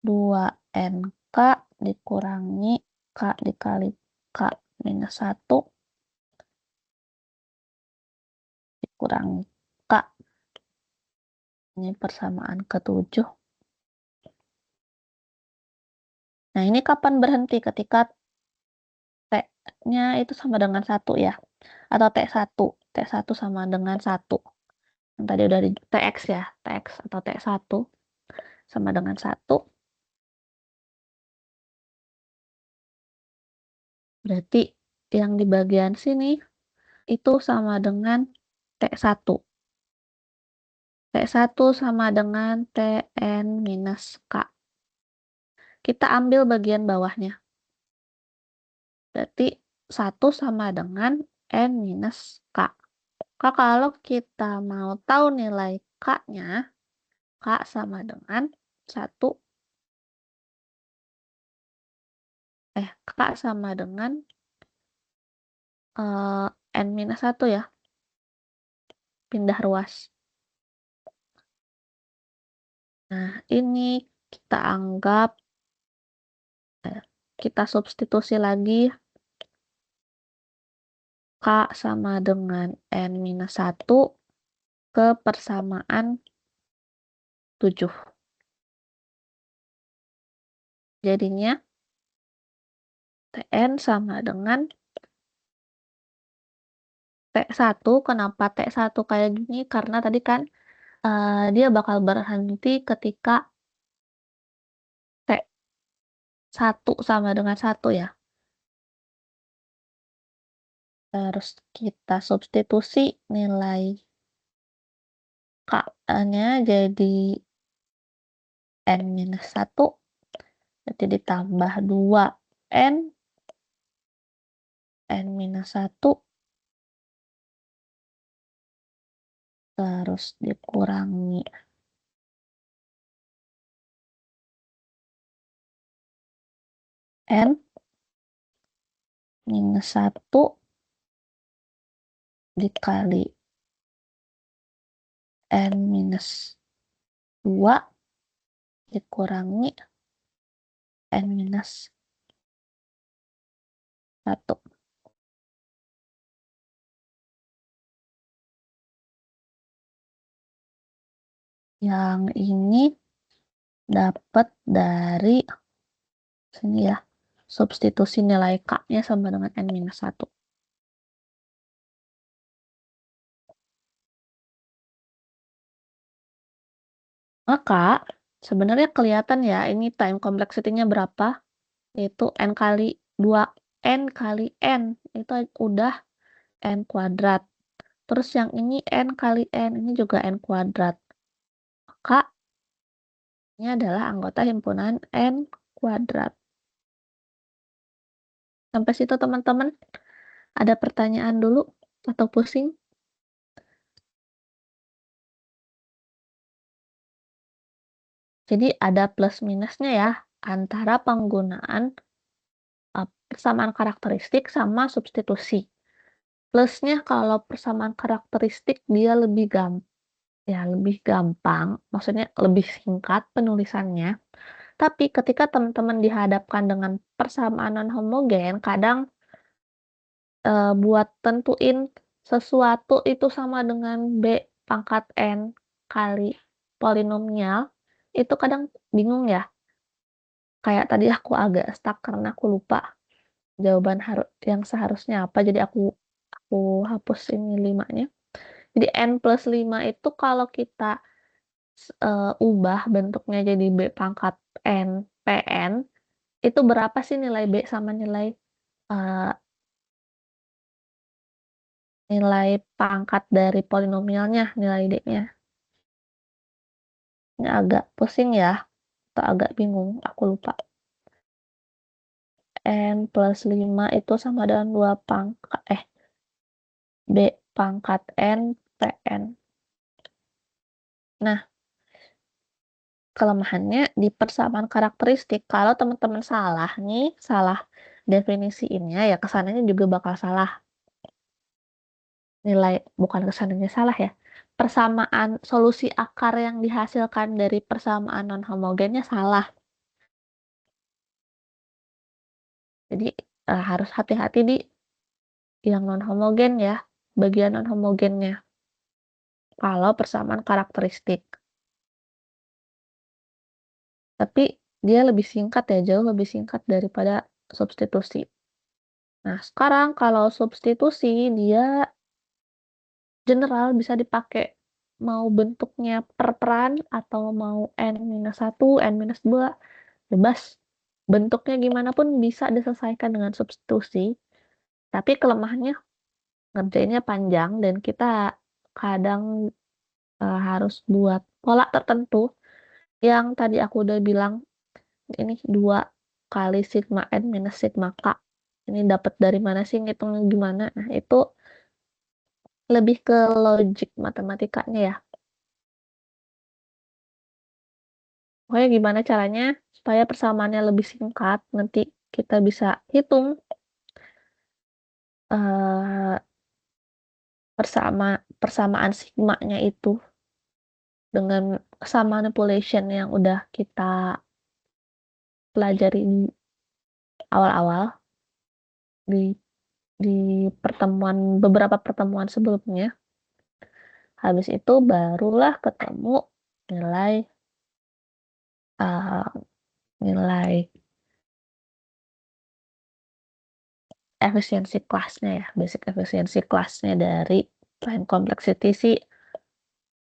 A: 2NK dikurangi K dikali K minus 1 dikurangi K. Ini persamaan ke-7. Nah, ini kapan berhenti? Ketika T-nya itu sama dengan 1 ya. Atau T1. T1 sama dengan 1. Yang tadi udah di TX ya. TX atau T1 sama dengan 1. Berarti yang di bagian sini itu sama dengan T1. T1 sama dengan TN minus K. Kita ambil bagian bawahnya. Berarti 1 sama dengan N minus K. Kalau kita mau tahu nilai K-nya, K sama dengan 1, K sama dengan N minus 1 ya. Pindah ruas. Nah, ini kita anggap, kita substitusi lagi. K sama dengan N minus 1 ke persamaan 7. Jadinya TN sama dengan T1. Kenapa T1 kayak gini? Karena tadi kan dia bakal berhenti ketika T1 sama dengan 1 ya. Terus kita substitusi nilai K-nya jadi N minus 1. Berarti ditambah 2N. N minus 1. Terus dikurangi N minus 1 dikali N minus 2 dikurangi N minus 1. Yang ini dapat dari sini ya. Substitusi nilai K-nya sama dengan N-1. Maka sebenarnya kelihatan ya ini time complexity-nya berapa? Yaitu N kali 2N kali N. Itu udah N kuadrat. Terus yang ini N kali N. Ini juga N kuadrat. Maka ini adalah anggota himpunan N kuadrat. Sampai situ teman-teman. Ada pertanyaan dulu atau pusing? Jadi ada plus minusnya ya antara penggunaan persamaan karakteristik sama substitusi. Plusnya kalau persamaan karakteristik dia lebih gampang, maksudnya lebih singkat penulisannya. Tapi ketika teman-teman dihadapkan dengan persamaan non-homogen, kadang buat tentuin sesuatu itu sama dengan B pangkat N kali polinomial, itu kadang bingung ya. Kayak tadi aku agak stuck karena aku lupa jawaban yang seharusnya apa, jadi aku hapus ini 5-nya. Jadi N+5 itu kalau kita ubah bentuknya jadi B pangkat N PN, itu berapa sih nilai B sama nilai pangkat dari polinomialnya, nilai D-nya. Ini agak pusing ya, atau agak bingung, aku lupa. N+5 itu sama dengan 2 pangkat, B pangkat N PN. Nah, kelemahannya di persamaan karakteristik, kalau teman-teman salah definisiinnya, ya kesananya juga bakal salah. Bukan kesananya salah ya, persamaan solusi akar yang dihasilkan dari persamaan non-homogennya salah. Jadi harus hati-hati di yang non-homogen ya, bagian non-homogennya. Kalau persamaan karakteristik. Tapi dia lebih singkat ya, jauh lebih singkat daripada substitusi. Nah, sekarang kalau substitusi dia general, bisa dipakai mau bentuknya per-peran atau mau N-1, N-2, bebas. Bentuknya gimana pun bisa diselesaikan dengan substitusi. Tapi kelemahannya ngerjainnya panjang dan kita kadang harus buat pola tertentu yang tadi aku udah bilang ini 2 kali sigma N minus sigma K. Ini dapat dari mana sih, ngitungnya gimana? Nah, itu lebih ke logik matematikanya ya. Pokoknya gimana caranya supaya persamaannya lebih singkat, nanti kita bisa hitung persamaan sigma-nya itu dengan sum manipulation yang udah kita pelajari di awal-awal di beberapa pertemuan sebelumnya. Habis itu barulah ketemu nilai efisiensi kelasnya ya, basic efisiensi kelasnya dari time complexity si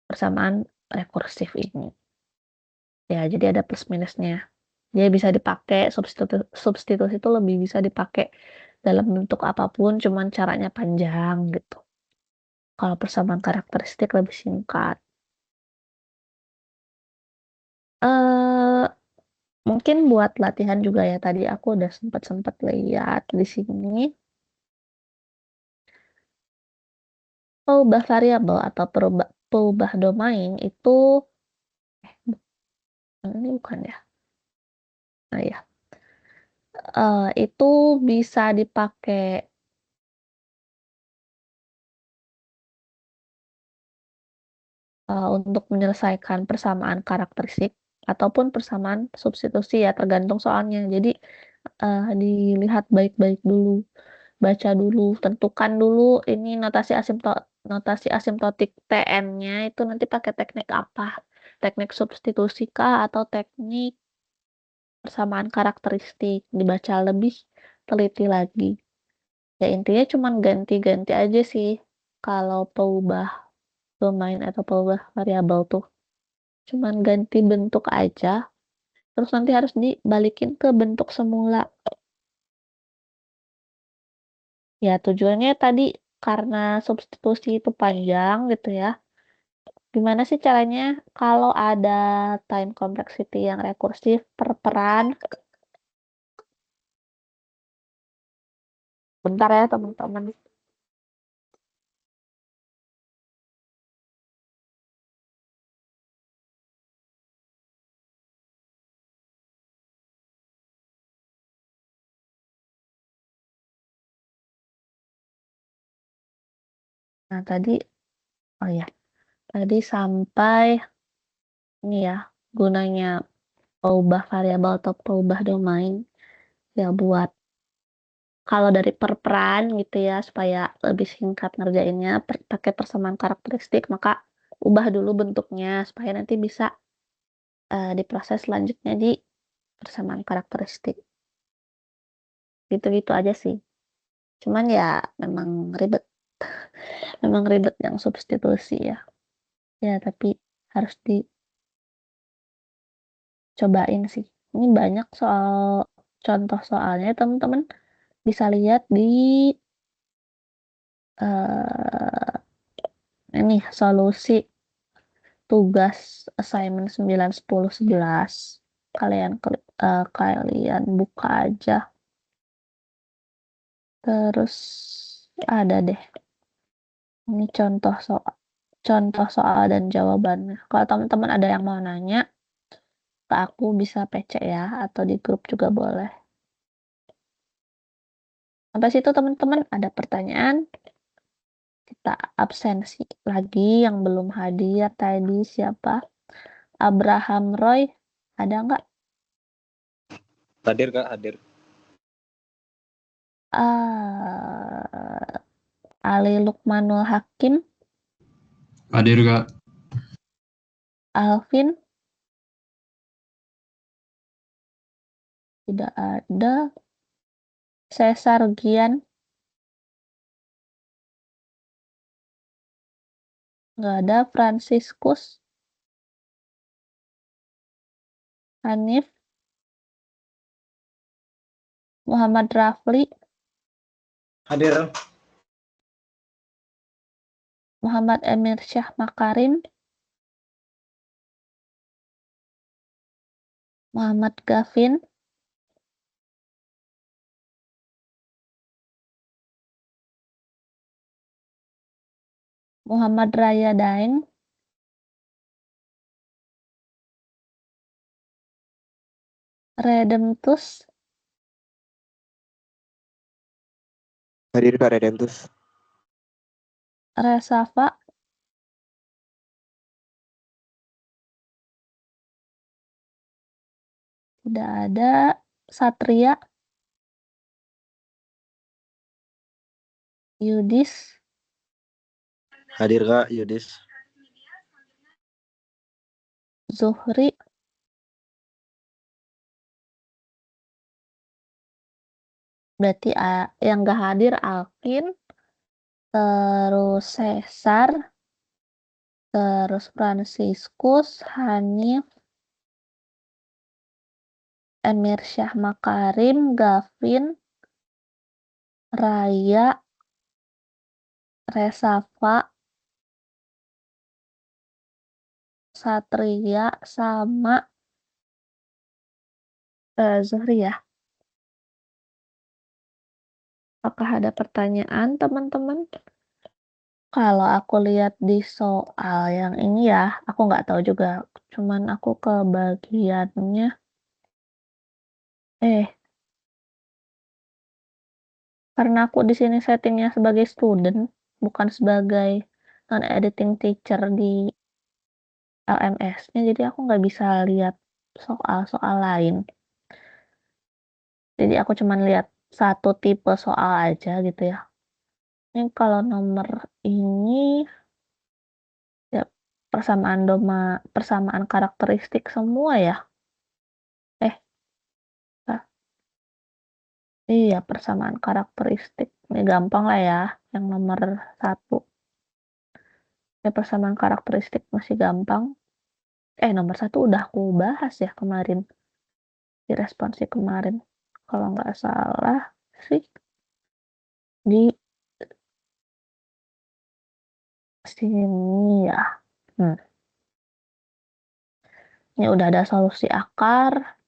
A: persamaan rekursif ini. Ya, jadi ada plus minusnya. Dia bisa dipakai, substitusi itu lebih bisa dipakai dalam bentuk apapun, cuman caranya panjang gitu. Kalau persamaan karakteristik lebih singkat. Mungkin buat latihan juga ya, tadi aku udah sempat lihat di sini. Peubah variabel atau peubah domain itu ini bukan ya. Nah ya. Itu bisa dipakai untuk menyelesaikan persamaan karakteristik ataupun persamaan substitusi ya, tergantung soalnya. Jadi dilihat baik-baik dulu, baca dulu, tentukan dulu ini notasi asimtotik TN-nya itu nanti pakai teknik apa. teknik substitusi kah atau teknik persamaan karakteristik, dibaca lebih teliti lagi. Ya intinya cuman ganti-ganti aja sih kalau peubah domain atau peubah variabel tuh. Cuman ganti bentuk aja, terus nanti harus dibalikin ke bentuk semula. Ya tujuannya tadi karena substitusi itu panjang gitu ya. Gimana sih caranya kalau ada time complexity yang rekursif per peran? Bentar ya teman-teman. Nah oh ya, tadi sampai ini ya, gunanya peubah variabel atau peubah domain ya buat kalau dari per peran gitu ya supaya lebih singkat ngerjainnya pakai persamaan karakteristik maka ubah dulu bentuknya supaya nanti bisa diproses selanjutnya di persamaan karakteristik. Gitu-gitu aja sih. Cuman ya memang ribet. Memang ribet yang substitusi ya. Ya tapi harus dicobain sih. Ini banyak contoh soalnya teman-teman bisa lihat di ini solusi tugas assignment 9, 10, 11. Kalian buka aja. Terus ada deh. Ini contoh soal dan jawabannya. Kalau teman-teman ada yang mau nanya ke aku bisa PC ya atau di grup juga boleh. Sampai situ teman-teman ada pertanyaan? Kita absensi lagi yang belum hadir tadi siapa? Abraham Roy, ada nggak?
B: Hadir Kak, hadir.
A: Ali Lukmanul Hakim,
E: Hadir Kak.
A: Alvin, tidak ada. Cesar Gian, nggak ada. Franciscus, Hanif, Muhammad Rafli,
B: Hadir.
A: Muhammad Emir Syah Makarim, Muhammad Gavin, Muhammad Raya Daeng, Redemptus,
B: Hadir Kak Redemptus.
A: Resafa, tidak ada. Satria, Yudis,
B: Hadir Kak Yudis.
A: Zuhri, berarti yang nggak hadir Alvin, terus Cesar, terus Franciscus, Hanif, Emir Syah Makarim, Gavin, Raya, Resafa, Satria, sama Zuhri ya. Apakah ada pertanyaan teman-teman? Kalau aku lihat di soal yang ini ya, aku nggak tahu juga. Cuman aku ke bagiannya. Karena aku di sini settingnya sebagai student, bukan sebagai non-editing teacher di LMS-nya, jadi aku nggak bisa lihat soal-soal lain. Jadi aku cuman lihat satu tipe soal aja gitu ya. Ini kalau nomor ini, ya persamaan karakteristik semua ya? Iya, persamaan karakteristik. Ini gampang lah ya, yang nomor 1. Ya, persamaan karakteristik masih gampang. Nomor 1 udah aku bahas ya kemarin, di responsi kemarin. Kalau nggak salah sih, di sini ya. Ini udah ada solusi akar,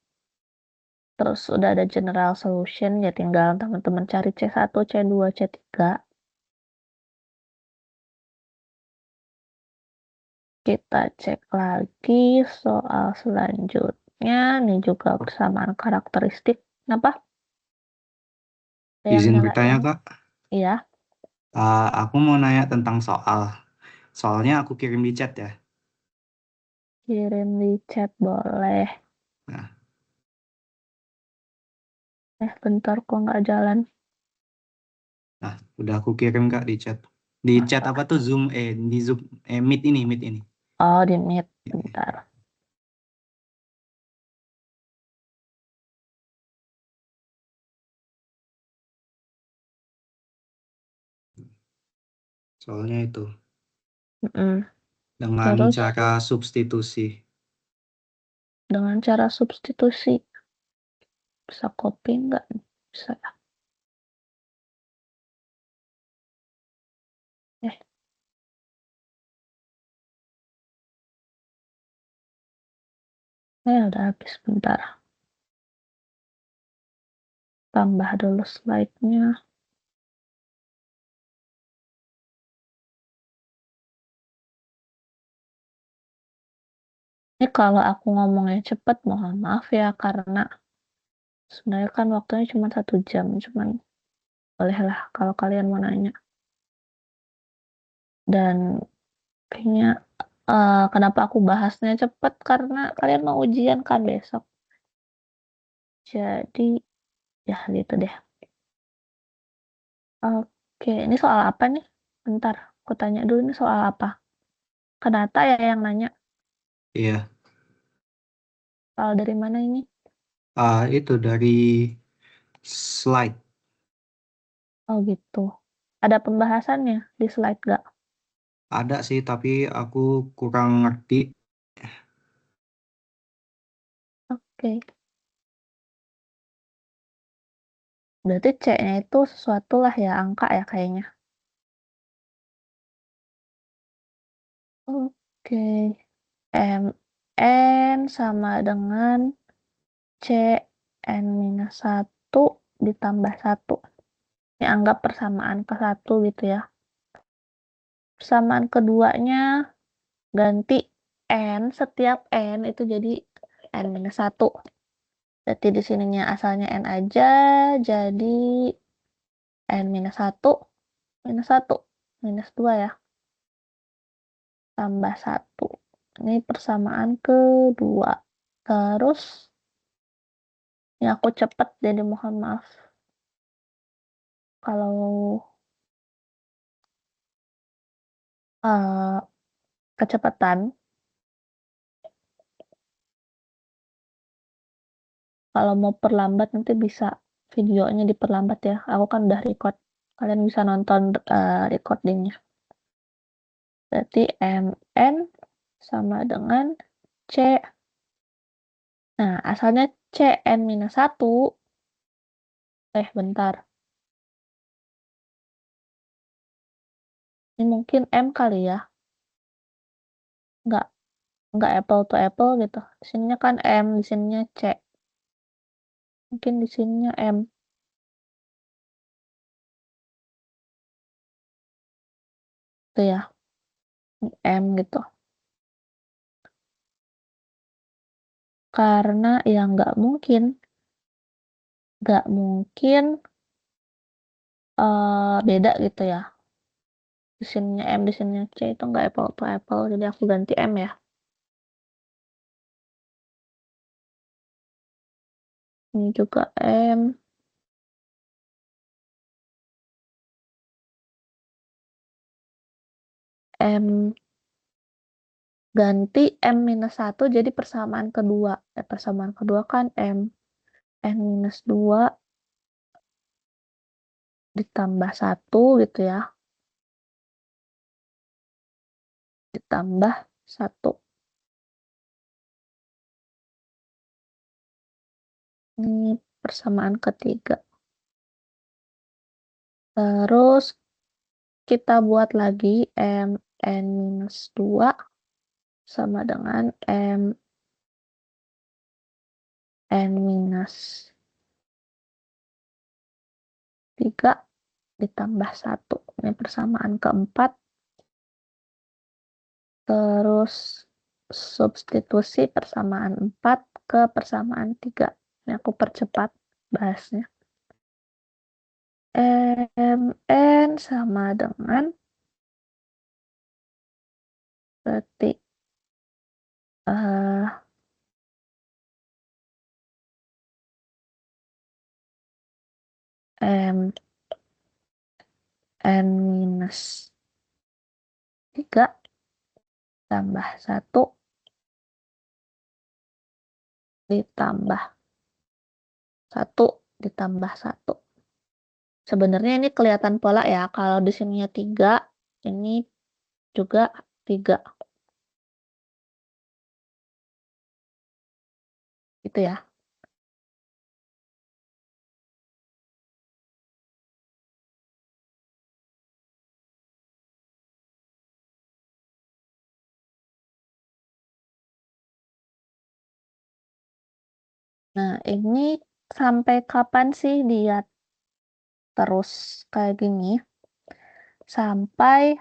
A: terus udah ada general solution, ya tinggal teman-teman cari C1, C2, C3. Kita cek lagi soal selanjutnya. Ini juga persamaan karakteristik. Kenapa? Ada yang
E: Izin
A: nyalain?
E: bertanya, Kak.
A: Iya,
E: Aku mau nanya tentang soal. Soalnya aku kirim di chat ya.
A: kirim di chat boleh.
E: Nah.
A: Bentar kok nggak jalan.
E: Nah, udah aku kirim, Kak, di chat. Di chat apa tuh? Zoom, di Zoom, Meet ini.
A: Oh, di Meet. Bentar.
E: Soalnya itu.
A: Mm-mm.
E: Dengan
A: Terus
E: cara substitusi.
A: dengan cara substitusi. Bisa copy nggak? Bisa ya. Udah habis, bentar. Tambah dulu slide-nya. Ini kalau aku ngomongnya cepet, mohon maaf ya, karena sebenarnya kan waktunya cuma 1 jam, cuman bolehlah kalau kalian mau nanya. Dan kayaknya kenapa aku bahasnya cepet, karena kalian mau ujian kan besok. Jadi ya gitu deh. Oke, ini soal apa nih? Bentar, aku tanya dulu ini soal apa. Kenapa ya yang nanya?
E: Iya.
A: Soal dari mana ini?
E: Itu dari slide.
A: Oh gitu. Ada pembahasannya di slide gak?
E: Ada sih, tapi aku kurang ngerti.
A: Oke. Berarti C-nya itu sesuatu lah ya, angka ya kayaknya. Oke. MN sama dengan C N minus 1 ditambah 1. Ini anggap persamaan ke 1 gitu ya. Persamaan keduanya ganti N, setiap N itu jadi N minus 1. Berarti di sininya asalnya N aja, jadi N minus 1, minus 1, minus 2 ya. Tambah 1. Ini persamaan kedua. Terus, ini aku cepet jadi mohon maaf. Kalau kecepatan, kalau mau perlambat nanti bisa videonya diperlambat ya. Aku kan udah record. Kalian bisa nonton recordingnya. Berarti MN sama dengan C. Nah, asalnya CN minus 1. Bentar. Ini mungkin M kali ya. Nggak apple to apple gitu. Di sininya kan M, di sininya C. Mungkin di sininya M. Itu ya. M gitu. Karena ya nggak mungkin beda gitu ya. Di sininya M, di sininya C itu nggak apple to apple. Jadi aku ganti M ya. Ini juga M. M ganti M-1 jadi persamaan kedua. Persamaan kedua kan N-2 ditambah 1 gitu ya. Ditambah 1. Ini persamaan ketiga. Terus kita buat lagi N-2 sama dengan N-3 ditambah 1. Ini persamaan keempat. Terus substitusi persamaan 4 ke persamaan 3. Ini aku percepat bahasnya. Mn sama dengan berarti N-3 tambah 1 ditambah 1 ditambah 1. Sebenarnya ini kelihatan pola ya. Kalau di sininya 3, ini juga 3. Gitu ya. Nah, ini sampai kapan sih dia terus kayak gini? Sampai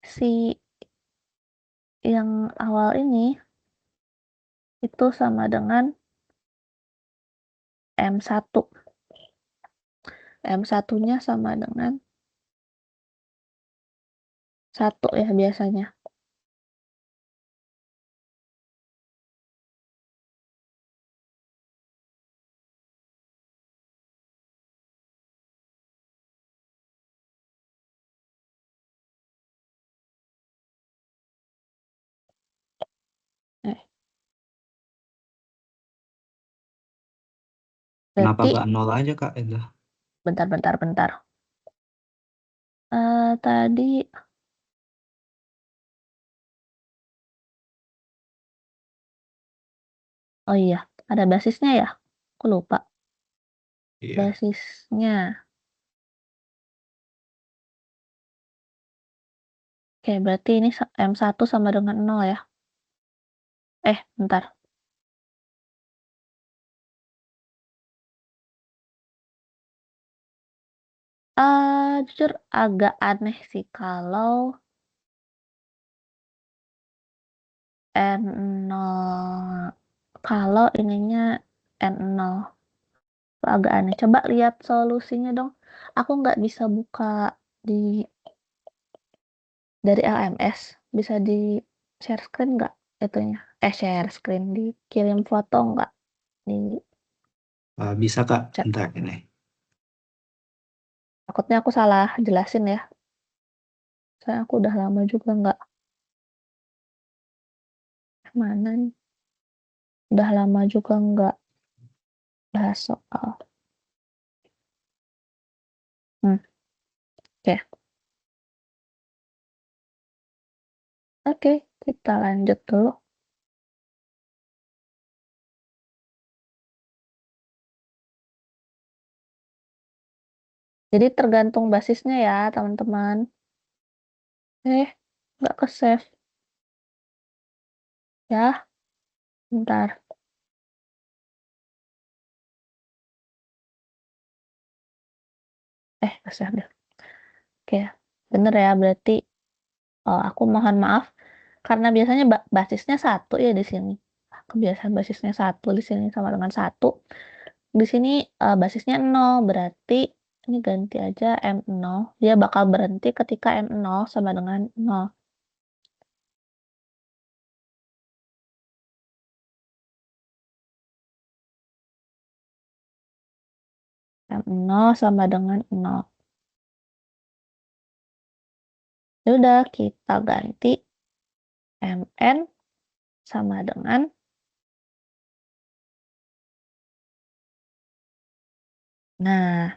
A: si yang awal ini itu sama dengan M1. M1-nya sama dengan 1 ya biasanya.
E: Kenapa
A: Berarti,
E: nggak 0 aja, Kak?
A: bentar. Tadi, oh iya, ada basisnya ya? Aku lupa.
E: Iya.
A: Basisnya. Oke, berarti ini M1 sama dengan 0 ya. Bentar. Jujur agak aneh sih kalau N0. Kalau ininya N0. Agak aneh. Coba lihat solusinya dong. Aku nggak bisa buka di dari LMS. Bisa di share screen nggak itunya? Share screen. Dikirim foto nggak di
E: Bisa, Kak.
A: chat?
E: Bentar ini.
A: Takutnya aku salah jelasin ya. Soalnya aku udah lama juga nggak. Mana nih? Udah lama juga nggak bahas soal. Oke. Oke, kita lanjut dulu. Jadi tergantung basisnya ya, teman-teman. Nggak ke-save. Ya, bentar. Ke-save deh. Oke, bener ya, berarti aku mohon maaf. Karena biasanya basisnya 1 ya di sini. Kebiasaan basisnya 1 di sini sama dengan 1. Di sini basisnya 0, berarti ini ganti aja M0. Dia bakal berhenti ketika M0 sama dengan 0. M0 sama dengan 0. Ya udah kita ganti MN sama dengan Nah,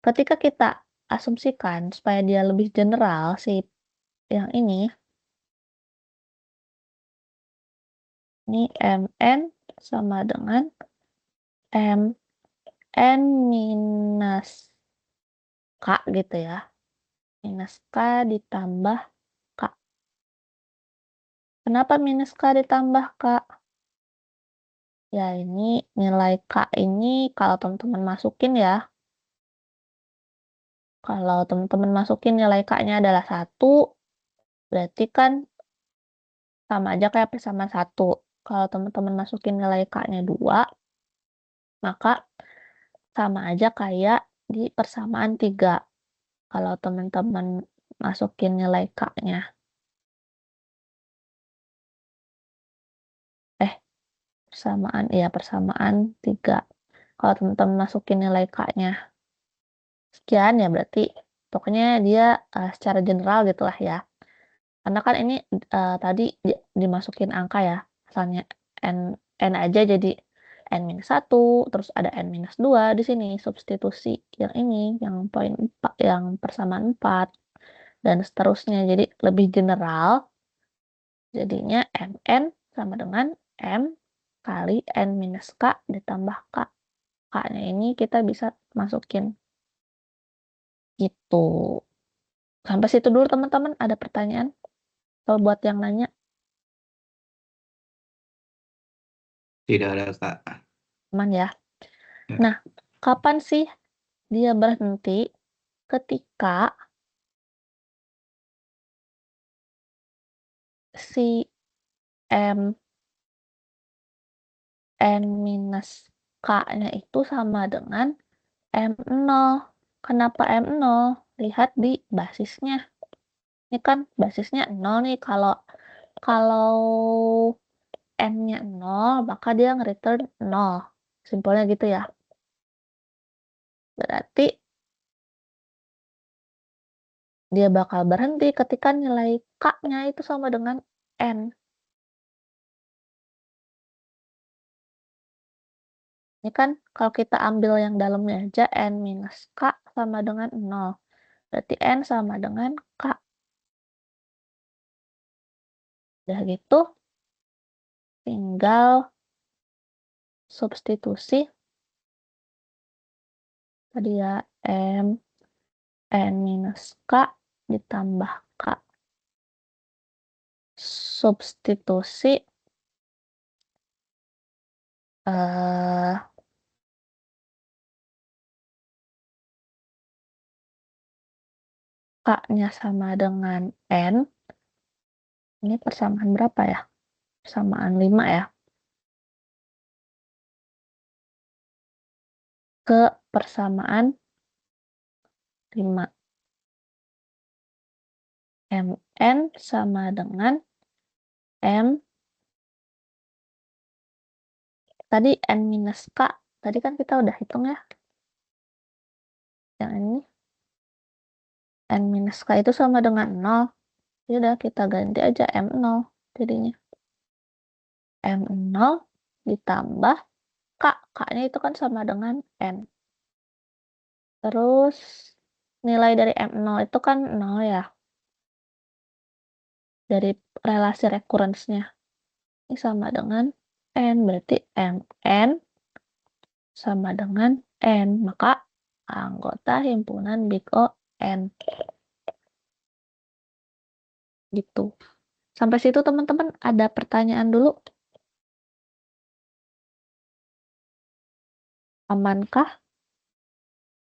A: ketika kita asumsikan supaya dia lebih general si yang ini MN sama dengan MN minus K gitu ya. Minus K ditambah K. Kenapa minus K ditambah K? Ya ini nilai K ini kalau teman-teman masukin ya. Kalau teman-teman masukin nilai K-nya adalah 1, berarti kan sama aja kayak persamaan 1. Kalau teman-teman masukin nilai K-nya 2, maka sama aja kayak di persamaan 3. Kalau teman-teman masukin nilai K-nya. Persamaan 3. Kalau teman-teman masukin nilai K-nya sekian ya berarti pokoknya dia secara general gitulah ya. Karena kan ini tadi dimasukin angka ya, misalnya n aja jadi n-1, terus ada n-2 di sini substitusi yang ini, yang poin 4, yang persamaan 4 dan seterusnya. Jadi lebih general. Jadinya mn sama dengan m kali n-k ditambah k. K-nya ini kita bisa masukin gitu. Sampai situ dulu teman-teman, ada pertanyaan? Atau buat yang nanya?
E: Tidak ada, Kak.
A: Aman ya?
E: Ya.
A: Nah, kapan sih dia berhenti? Ketika si m n minus k-nya itu sama dengan m0. Kenapa m0? Lihat di basisnya. Ini kan basisnya 0 nih. Kalau n-nya 0, maka dia nge-return 0. Simpelnya gitu ya. Berarti dia bakal berhenti ketika nilai k-nya itu sama dengan n. Ini kan kalau kita ambil yang dalamnya aja n minus k sama dengan 0. Berarti n sama dengan k. Udah gitu, tinggal substitusi. Tadi ya m n minus k ditambah k. Substitusi k-nya sama dengan n. Ini persamaan berapa ya? Persamaan 5 ya. Ke persamaan 5. mn sama dengan m. Tadi n minus k. Tadi kan kita udah hitung ya. Yang ini. N minus k itu sama dengan 0. Ya udah kita ganti aja M0 jadinya. M0 ditambah K. K-nya itu kan sama dengan N. Terus nilai dari M0 itu kan 0 ya. Dari relasi recurrence-nya. Ini sama dengan N. Berarti Mn sama dengan N. Maka anggota himpunan big O N. Gitu. Sampai situ teman-teman ada pertanyaan dulu? Amankah?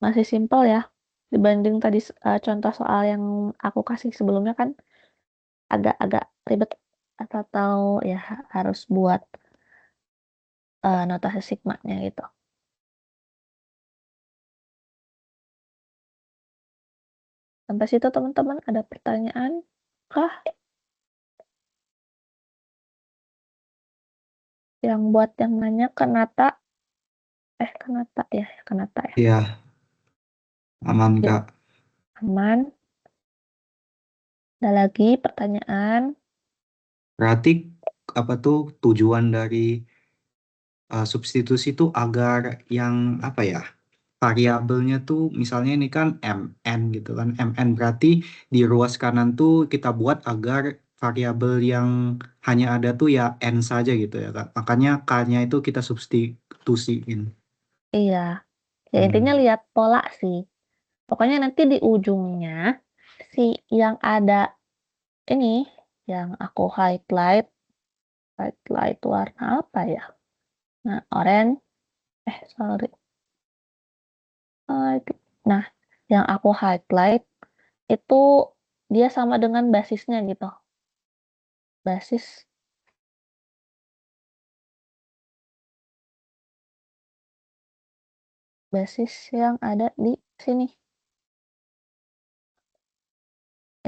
A: Masih simpel ya? Dibanding tadi contoh soal yang aku kasih sebelumnya kan agak-agak ribet atau ya harus buat notasi sigma-nya gitu. Sampai situ teman-teman ada pertanyaan kah? Yang buat yang nanya Kanata ya.
E: Iya. Aman,
A: Ya.
E: Kak.
A: Aman. Ada lagi pertanyaan?
E: Berarti apa tuh tujuan dari substitusi itu agar yang apa ya? Variabelnya tuh misalnya ini kan mn gitu kan. Mn berarti di ruas kanan tuh kita buat agar variabel yang hanya ada tuh ya n saja gitu ya Kak. Makanya k-nya itu kita substitusiin.
A: Iya. Ya intinya lihat pola sih. Pokoknya nanti di ujungnya si yang ada ini yang aku highlight warna apa ya? Nah, orange. Sorry. Nah, yang aku highlight itu dia sama dengan basisnya gitu. Basis yang ada di sini.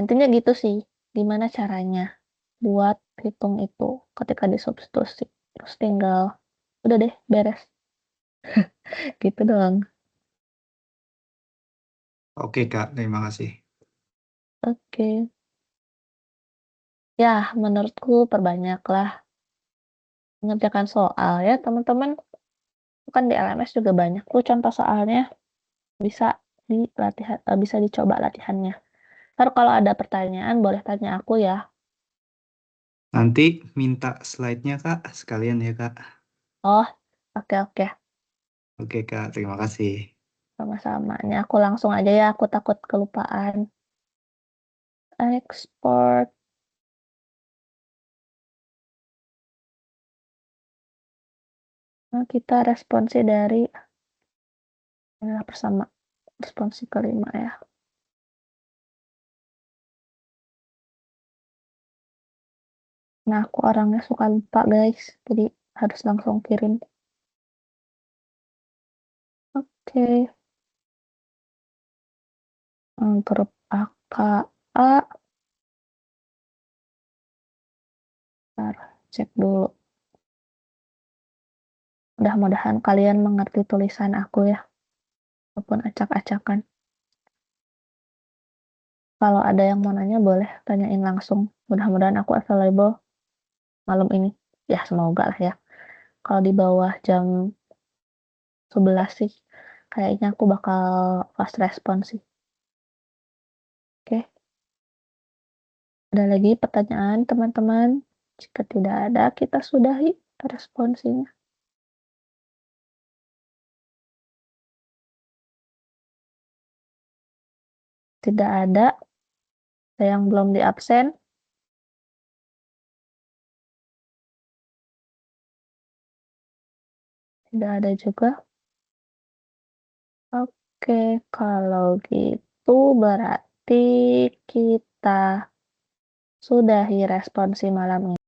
A: Intinya gitu sih. Gimana caranya buat hitung itu ketika disubstitusi. Terus tinggal udah deh beres. Gitu dong.
E: Oke Kak, terima kasih.
A: Oke. Ya, menurutku perbanyaklah mengerjakan soal ya teman-teman. Kan di LMS juga banyak tuh contoh soalnya. Bisa bisa dicoba latihannya. Ntar kalau ada pertanyaan boleh tanya aku ya.
E: Nanti minta slide-nya Kak, sekalian ya Kak.
A: Oh, oke.
E: Oke Kak, terima kasih.
A: Sama-sama. Ini aku langsung aja ya, aku takut kelupaan. Export. Nah, kita responsi dari bersama responsi kelima ya. Nah, aku orangnya suka lupa guys, jadi harus langsung kirim. Oke. Grup AKA. Ntar cek dulu. Mudah-mudahan kalian mengerti tulisan aku ya, walaupun acak-acakan. Kalau ada yang mau nanya boleh tanyain langsung. Mudah-mudahan aku available malam ini. Ya, semoga lah ya. Kalau di bawah jam 11 sih, kayaknya aku bakal fast response sih. Oke. Ada lagi pertanyaan teman-teman? Jika tidak ada, kita sudahi responsinya. Tidak ada. Ada yang belum di absen? Tidak ada juga. Oke, kalau gitu berarti kita sudahi responsi malam ini.